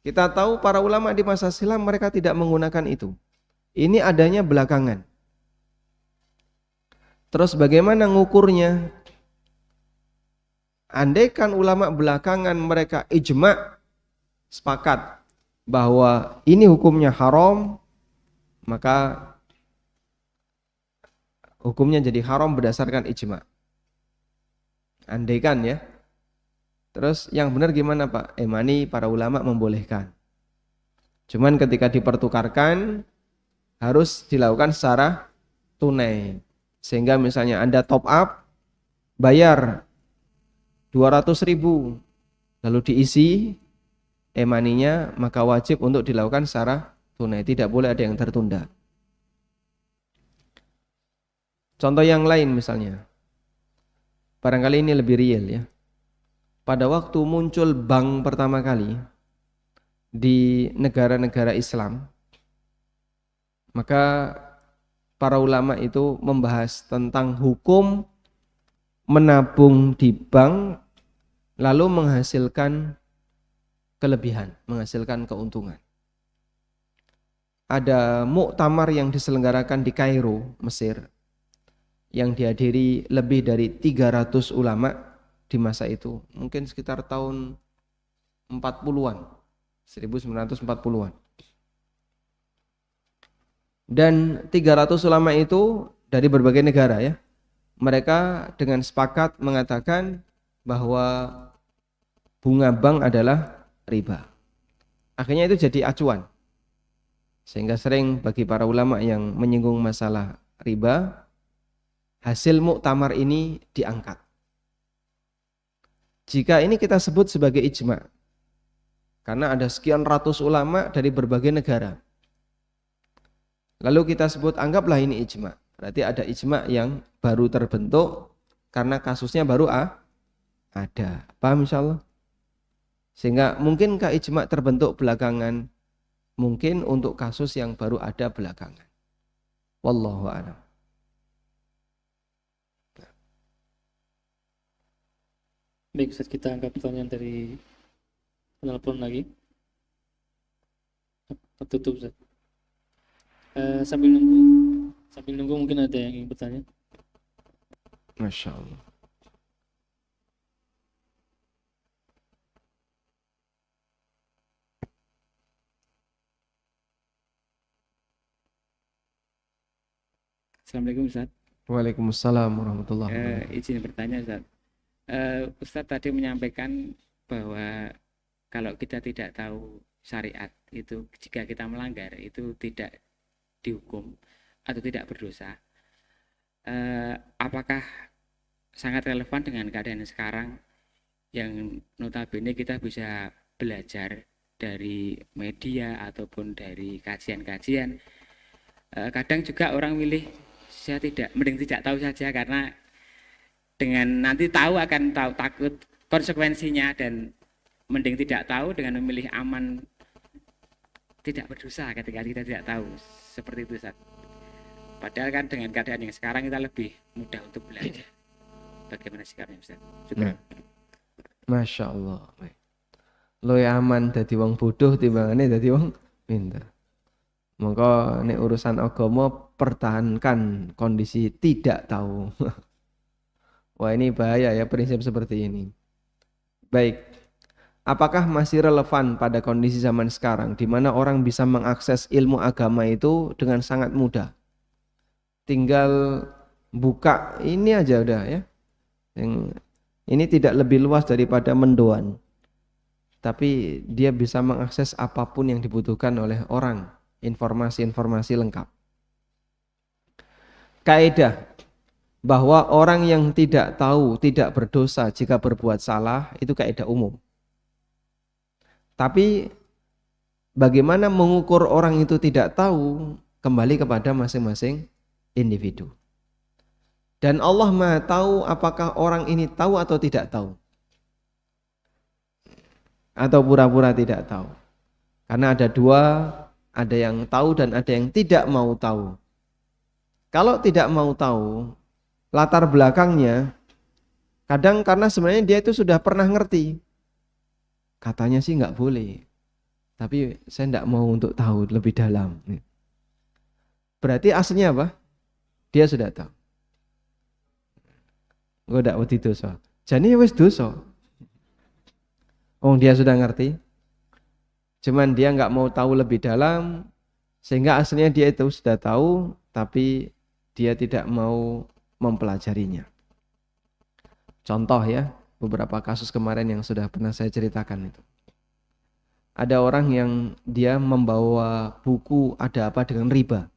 Kita tahu para ulama di masa silam mereka tidak menggunakan itu. Ini adanya belakangan. Terus bagaimana ngukurnya? Andaikan ulama belakangan mereka ijma' sepakat bahwa ini hukumnya haram, maka hukumnya jadi haram berdasarkan ijma'. Andaikan ya. Terus yang benar gimana Pak? E-money para ulama membolehkan. Cuman ketika dipertukarkan harus dilakukan secara tunai. Sehingga misalnya Anda top up, bayar 200.000, lalu diisi e-money-nya, maka wajib untuk dilakukan secara tunai. Tidak boleh ada yang tertunda. Contoh yang lain misalnya. Barangkali ini lebih real ya. Pada waktu muncul bank pertama kali di negara-negara Islam, maka para ulama itu membahas tentang hukum menabung di bank lalu menghasilkan kelebihan, menghasilkan keuntungan. Ada muktamar yang diselenggarakan di Kairo, Mesir, yang dihadiri lebih dari 300 ulama di masa itu, mungkin sekitar tahun 40-an, 1940-an. Dan 300 ulama itu dari berbagai negara ya. Mereka dengan sepakat mengatakan bahwa bunga bank adalah riba. Akhirnya itu jadi acuan. Sehingga sering bagi para ulama yang menyinggung masalah riba, hasil muktamar ini diangkat. Jika ini kita sebut sebagai ijma', karena ada sekian ratus ulama dari berbagai negara. Lalu kita sebut, anggaplah ini ijma'. Berarti ada ijma' yang baru terbentuk karena kasusnya baru ada. Paham insyaallah? Sehingga mungkinkah ijma' terbentuk belakangan? Mungkin untuk kasus yang baru ada belakangan. Wallahu a'lam. Baik, Ustaz, kita angkat pertanyaan dari penelpon lagi. Tertutup, Ustaz. Sambil nunggu mungkin ada yang ingin bertanya. Masya Allah. Assalamualaikum Ustaz. Waalaikumsalam warahmatullahi wabarakatuh. Izin bertanya Ustaz. Ustaz tadi menyampaikan bahwa kalau kita tidak tahu syariat itu, jika kita melanggar itu tidak dihukum atau tidak berdosa. Apakah sangat relevan dengan keadaan sekarang yang notabene kita bisa belajar dari media ataupun dari kajian-kajian? Kadang juga orang milih saya mending tidak tahu saja, karena dengan nanti tahu akan tahu takut konsekuensinya, dan mending tidak tahu dengan memilih aman, tidak berdosa ketika kita tidak tahu. Seperti itu, Ustaz. Padahal kan dengan keadaan yang sekarang kita lebih mudah untuk belajar. Bagaimana sikapnya, Ustaz? Syukran. Masya Allah. Lo aman dadi wong bodoh timbangane dadi wong pinter. Maka nek urusan agama pertahankan kondisi tidak tahu. Wah, ini bahaya ya prinsip seperti ini. Baik. Apakah masih relevan pada kondisi zaman sekarang di mana orang bisa mengakses ilmu agama itu dengan sangat mudah? Tinggal buka ini aja udah ya. Yang ini tidak lebih luas daripada mendoan. Tapi dia bisa mengakses apapun yang dibutuhkan oleh orang, informasi-informasi lengkap. Kaidah bahwa orang yang tidak tahu tidak berdosa jika berbuat salah itu kaidah umum. Tapi bagaimana mengukur orang itu tidak tahu kembali kepada masing-masing individu. Dan Allah Maha tahu apakah orang ini tahu atau tidak tahu. Atau pura-pura tidak tahu. Karena ada dua, ada yang tahu dan ada yang tidak mau tahu. Kalau tidak mau tahu, latar belakangnya kadang karena sebenarnya dia itu sudah pernah ngerti. Katanya sih nggak boleh, tapi saya nggak mau untuk tahu lebih dalam. Berarti aslinya apa? Dia sudah tahu. Gue nggak wedi dosa. Jadi wis dosa. Oh, dia sudah ngerti. Cuman dia nggak mau tahu lebih dalam, sehingga aslinya dia itu sudah tahu, tapi dia tidak mau mempelajarinya. Contoh ya, beberapa kasus kemarin yang sudah pernah saya ceritakan itu. Ada orang yang dia membawa buku Ada Apa Dengan Riba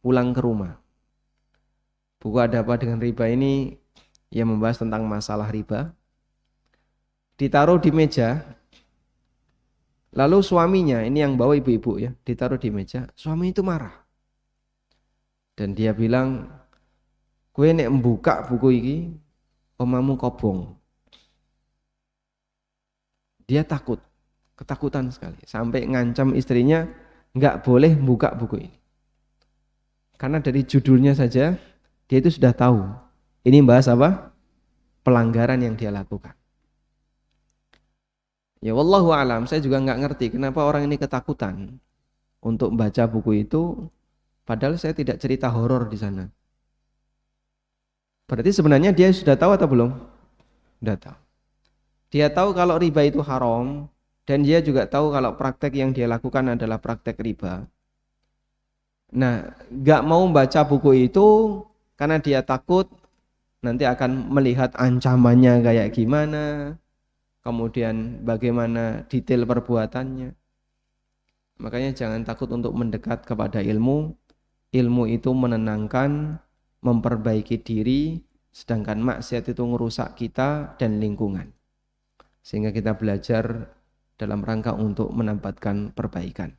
pulang ke rumah. Buku Ada Apa Dengan Riba ini yang membahas tentang masalah riba. Ditaruh di meja. Lalu suaminya, ini yang bawa ibu-ibu ya, ditaruh di meja. Suami itu marah. Dan dia bilang, "Kowe nek mbuka buku ini, omamu kobong." Dia takut, ketakutan sekali, sampai ngancam istrinya nggak boleh buka buku ini. Karena dari judulnya saja dia itu sudah tahu ini bahas apa? Pelanggaran yang dia lakukan. Ya wallahu alam, saya juga nggak ngerti kenapa orang ini ketakutan untuk membaca buku itu, padahal saya tidak cerita horor di sana. Berarti sebenarnya dia sudah tahu atau belum? Sudah tahu. Dia tahu kalau riba itu haram, dan dia juga tahu kalau praktek yang dia lakukan adalah praktek riba. Nah, nggak mau baca buku itu karena dia takut nanti akan melihat ancamannya kayak gimana, kemudian bagaimana detail perbuatannya. Makanya jangan takut untuk mendekat kepada ilmu. Ilmu itu menenangkan, memperbaiki diri, sedangkan maksiat itu merusak kita dan lingkungan. Sehingga kita belajar dalam rangka untuk menambahkan perbaikan.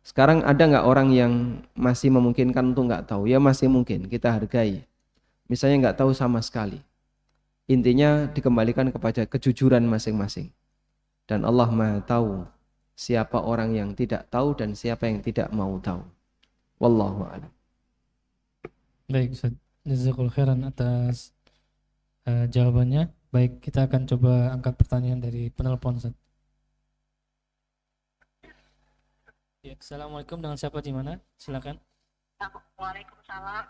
Sekarang ada nggak orang yang masih memungkinkan untuk nggak tahu? Ya masih mungkin, kita hargai. Misalnya nggak tahu sama sekali. Intinya dikembalikan kepada kejujuran masing-masing. Dan Allah Maha tahu siapa orang yang tidak tahu dan siapa yang tidak mau tahu. Wallahu a'lam. Baik, Ustaz. Jazakallahu khairan atas jawabannya. Baik, kita akan coba angkat pertanyaan dari penelpon, Ustaz. Ya, Assalamualaikum, dengan siapa di mana? Silakan. Waalaikumsalam.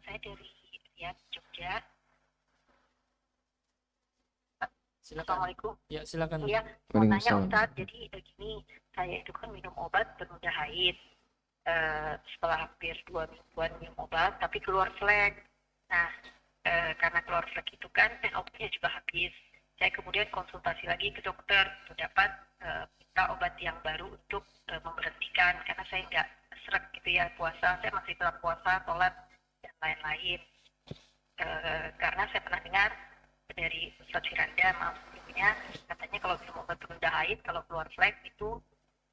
Saya dari Riyadh, Jogja. Silakan. Assalamualaikum. Ya, silakan. Iya, mau tanya Waalaikumsalam. Ustaz. Jadi gini, saya itu kan minum obat penunda haid. Setelah hampir 2 mingguan minum obat, tapi keluar flek. Nah, karena keluar flek itu kan obatnya juga habis. Saya kemudian konsultasi lagi ke dokter untuk dapat minta obat yang baru untuk memberhentikan, karena saya nggak srek gitu ya puasa. Saya masih tetap puasa, sholat dan lain-lain. Karena saya pernah dengar dari Ustaz Firanda, maaf sebelumnya, katanya kalau minum obat penunda haid, kalau keluar flek itu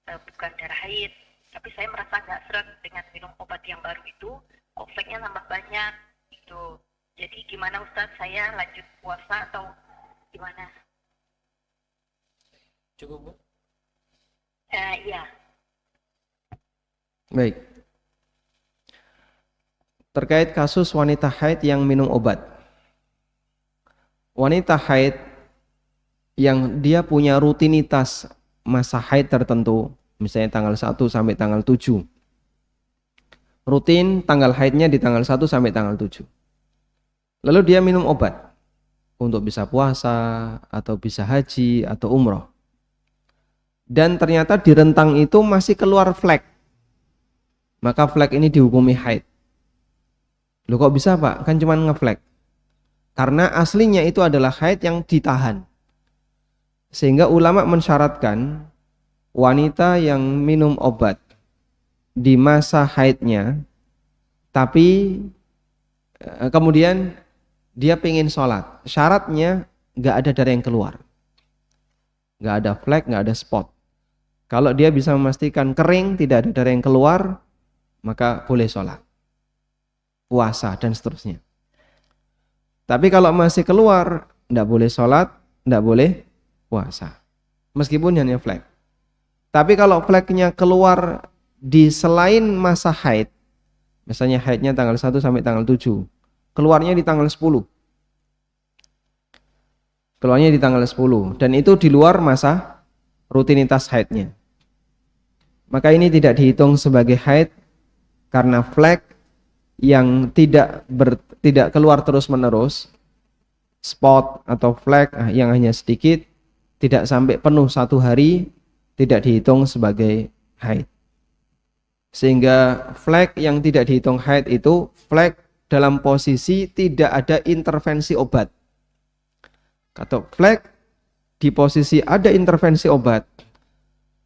bukan darah haid. Tapi saya merasa nggak srek dengan minum obat yang baru itu, kok fleknya nambah banyak gitu. Jadi gimana Ustaz, saya lanjut puasa atau gimana? Cukup, Bu? Iya. Baik. Terkait kasus wanita haid yang minum obat. Wanita haid yang dia punya rutinitas masa haid tertentu, misalnya tanggal 1 sampai tanggal 7. Rutin tanggal haidnya di tanggal 1 sampai tanggal 7. Lalu dia minum obat untuk bisa puasa atau bisa haji atau umroh. Dan ternyata di rentang itu masih keluar flek. Maka flek ini dihukumi haid. Loh kok bisa Pak? Kan cuma ngeflek. Karena aslinya itu adalah haid yang ditahan. Sehingga ulama mensyaratkan wanita yang minum obat di masa haidnya, tapi kemudian dia pengen sholat. Syaratnya nggak ada darah yang keluar. Nggak ada flek, nggak ada spot. Kalau dia bisa memastikan kering, tidak ada darah yang keluar, maka boleh sholat, puasa, dan seterusnya. Tapi kalau masih keluar, tidak boleh sholat, tidak boleh puasa, meskipun hanya flek. Tapi kalau fleknya keluar di selain masa haid, misalnya haidnya tanggal 1 sampai tanggal 7, keluarnya di tanggal 10. Keluarnya di tanggal 10, dan itu di luar masa rutinitas haidnya. Maka ini tidak dihitung sebagai haid, karena flek yang tidak keluar terus-menerus, spot atau flek yang hanya sedikit, tidak sampai penuh 1 hari, tidak dihitung sebagai haid. Sehingga flek yang tidak dihitung haid itu flek dalam posisi tidak ada intervensi obat. Atau flek di posisi ada intervensi obat.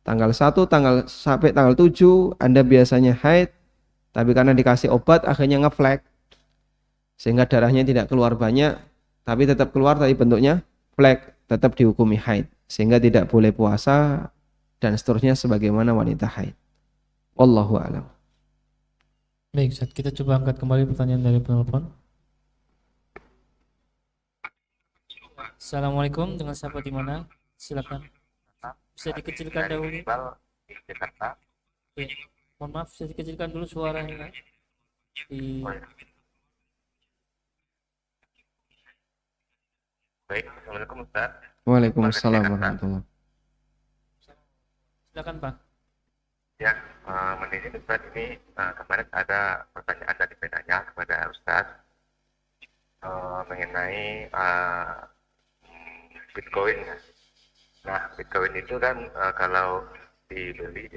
Tanggal 1 sampai tanggal 7 Anda biasanya haid, tapi karena dikasih obat akhirnya ngeflek, sehingga darahnya tidak keluar banyak, tapi tetap keluar, tapi bentuknya flek, tetap dihukumi haid, sehingga tidak boleh puasa dan seterusnya sebagaimana wanita haid. Wallahu a'lam. Baik, Ustaz, kita coba angkat kembali pertanyaan dari penelpon. Assalamualaikum, dengan siapa di mana? Silakan. Bisa dikecilkan dahulu. Ya. Mohon maaf, bisa dikecilkan dulu suaranya. Baik, Assalamualaikum Ustaz. Waalaikumsalam warahmatullahi. Silakan Pak. Ya, menurut Ustaz ini kemarin ada pertanyaan dari penanya kepada Ustaz mengenai Bitcoin. Nah, Bitcoin itu kan kalau dibeli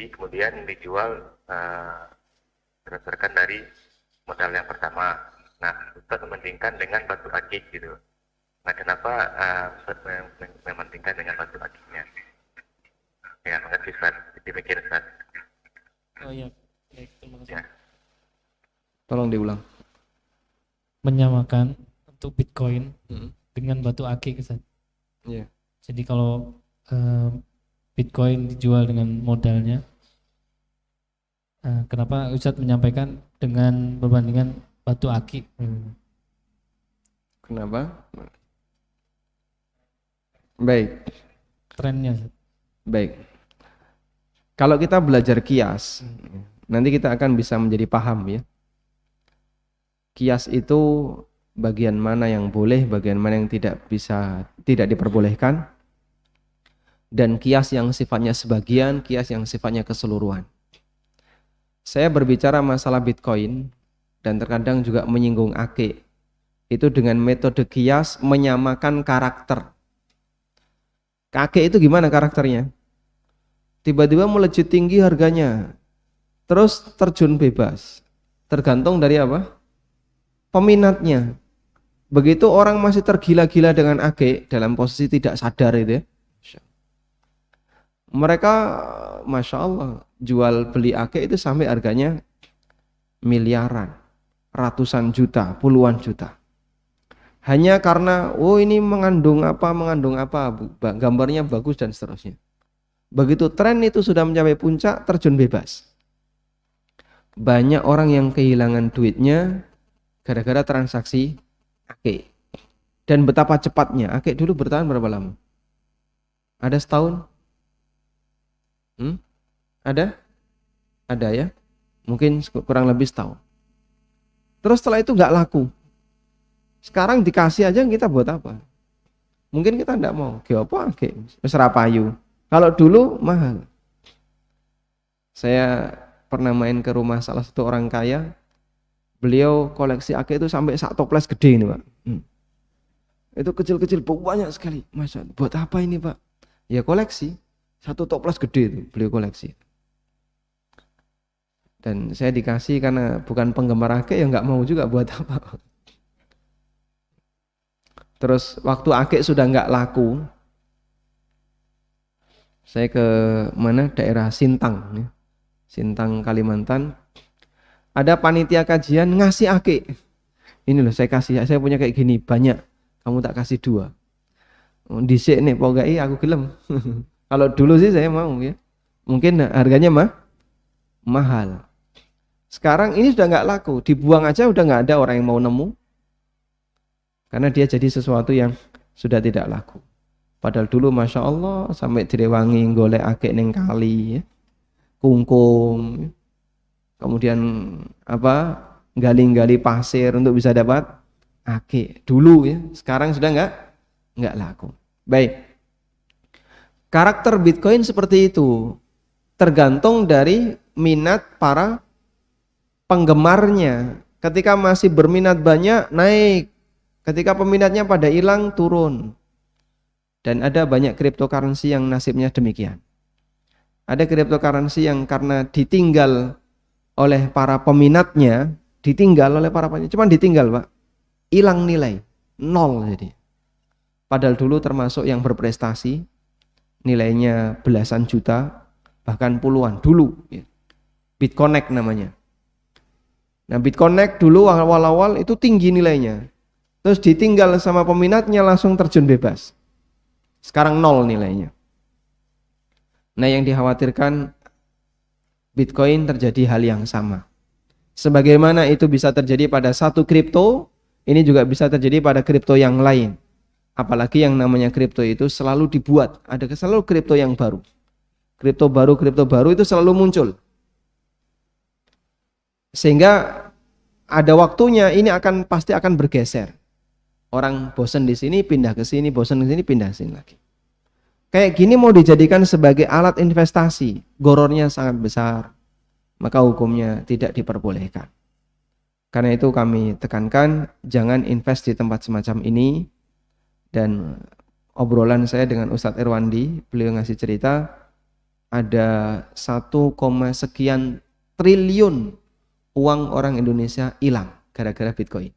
kemudian dijual berdasarkan dari modal yang pertama. Nah, Ustaz mementingkan dengan batu akik gitu. Nah, kenapa Ustaz mementingkan dengan batu akiknya? Ya, makasih Ustaz. Dipikir Ustaz. Oh iya, baik, terima kasih. Ya. Tolong diulang. Menyamakan untuk Bitcoin dengan batu akik, Ustaz. Iya. Jadi kalau Bitcoin dijual dengan modalnya, kenapa Ustaz menyampaikan dengan perbandingan batu akik? Kenapa? Baik. Trennya, Ustaz. Baik. Kalau kita belajar kias, nanti kita akan bisa menjadi paham ya. Kias itu bagian mana yang boleh, bagian mana yang tidak diperbolehkan. Dan kias yang sifatnya sebagian, kias yang sifatnya keseluruhan. Saya berbicara masalah Bitcoin dan terkadang juga menyinggung akik. Itu dengan metode kias menyamakan karakter. Akik itu gimana karakternya? Tiba-tiba melejit tinggi harganya, terus terjun bebas. Tergantung dari apa? Peminatnya. Begitu orang masih tergila-gila dengan akik dalam posisi tidak sadar itu ya. Mereka Masya Allah jual beli akik itu sampai harganya miliaran, ratusan juta, puluhan juta. Hanya karena ini mengandung apa, gambarnya bagus dan seterusnya. Begitu tren itu sudah mencapai puncak, terjun bebas. Banyak orang yang kehilangan duitnya gara-gara transaksi akik. Dan betapa cepatnya akik dulu bertahan berapa lama? Ada setahun? Ada? Ada ya? Mungkin kurang lebih setahun. Terus setelah itu nggak laku. Sekarang dikasih aja kita buat apa? Mungkin kita nggak mau. Apa? Wis ra payu. Kalau dulu mahal. Saya pernah main ke rumah salah satu orang kaya. Beliau koleksi ake itu sampai sak toples gede ini, Pak. Itu kecil-kecil banyak sekali. Masa buat apa ini, Pak? Ya koleksi. Satu toples gede itu beliau koleksi. Dan saya dikasih karena bukan penggemar ake, ya nggak mau juga buat apa. Terus waktu ake sudah nggak laku, saya ke mana, daerah Sintang ya. Sintang Kalimantan, ada panitia kajian ngasih ake. Ini loh saya kasih, saya punya kayak gini banyak, kamu tak kasih 2. Dhisik nih pogai aku gelem. Kalau dulu sih saya mau ya, mungkin harganya mahal. Sekarang ini sudah nggak laku, dibuang aja udah nggak ada orang yang mau nemu, karena dia jadi sesuatu yang sudah tidak laku. Padahal dulu masya Allah sampai direwangi golek ake neng kali, ya. Kungkung, kemudian gali-gali pasir untuk bisa dapat ake dulu ya. Sekarang sudah nggak laku. Baik, karakter Bitcoin seperti itu, tergantung dari minat para penggemarnya. Ketika masih berminat banyak, naik. Ketika peminatnya pada hilang, turun. Dan ada banyak cryptocurrency yang nasibnya demikian. Ada cryptocurrency yang karena ditinggal oleh para peminatnya, cuman ditinggal, Pak. Hilang nilai, 0 jadi. Padahal dulu termasuk yang berprestasi, nilainya belasan juta, bahkan puluhan dulu. Ya. BitConnect namanya. Nah, BitConnect dulu awal-awal itu tinggi nilainya. Terus ditinggal sama peminatnya, langsung terjun bebas. Sekarang 0 nilainya. Nah, yang dikhawatirkan Bitcoin terjadi hal yang sama. Sebagaimana itu bisa terjadi pada satu kripto, ini juga bisa terjadi pada kripto yang lain. Apalagi yang namanya kripto itu selalu dibuat, ada selalu kripto yang baru. Kripto baru itu selalu muncul. Sehingga ada waktunya ini pasti akan bergeser. Orang bosan di sini pindah ke sini, bosan di sini pindah ke sini lagi. Kayak gini mau dijadikan sebagai alat investasi, gorornya sangat besar, maka hukumnya tidak diperbolehkan. Karena itu kami tekankan jangan invest di tempat semacam ini. Dan obrolan saya dengan Ustadz Irwandi, beliau ngasih cerita ada 1, sekian triliun uang orang Indonesia hilang gara-gara Bitcoin,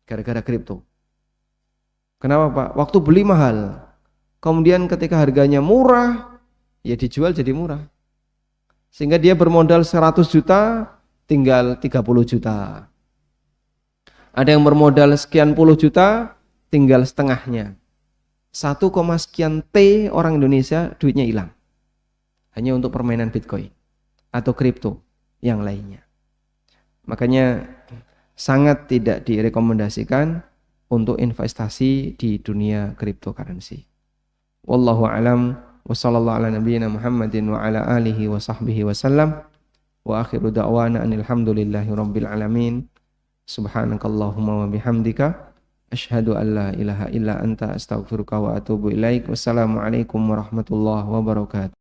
gara-gara kripto. Kenapa, Pak? Waktu beli mahal, kemudian ketika harganya murah, ya dijual jadi murah. Sehingga dia bermodal 100 juta, tinggal 30 juta. Ada yang bermodal sekian puluh juta, tinggal setengahnya. 1, sekian T orang Indonesia duitnya hilang. Hanya untuk permainan Bitcoin atau kripto yang lainnya. Makanya sangat tidak direkomendasikan untuk investasi di dunia cryptocurrency. Wallahu a'lam wa sallallahu ala nabiyyina Muhammadin wa ala alihi wa sahbihi wa sallam. Wa akhiru da'wana alhamdulillahi rabbil alamin. Subhanakallahumma wa bihamdika asyhadu an la ilaha illa anta astaghfiruka wa atubu ilaik. Wassalamualaikum warahmatullahi wabarakatuh.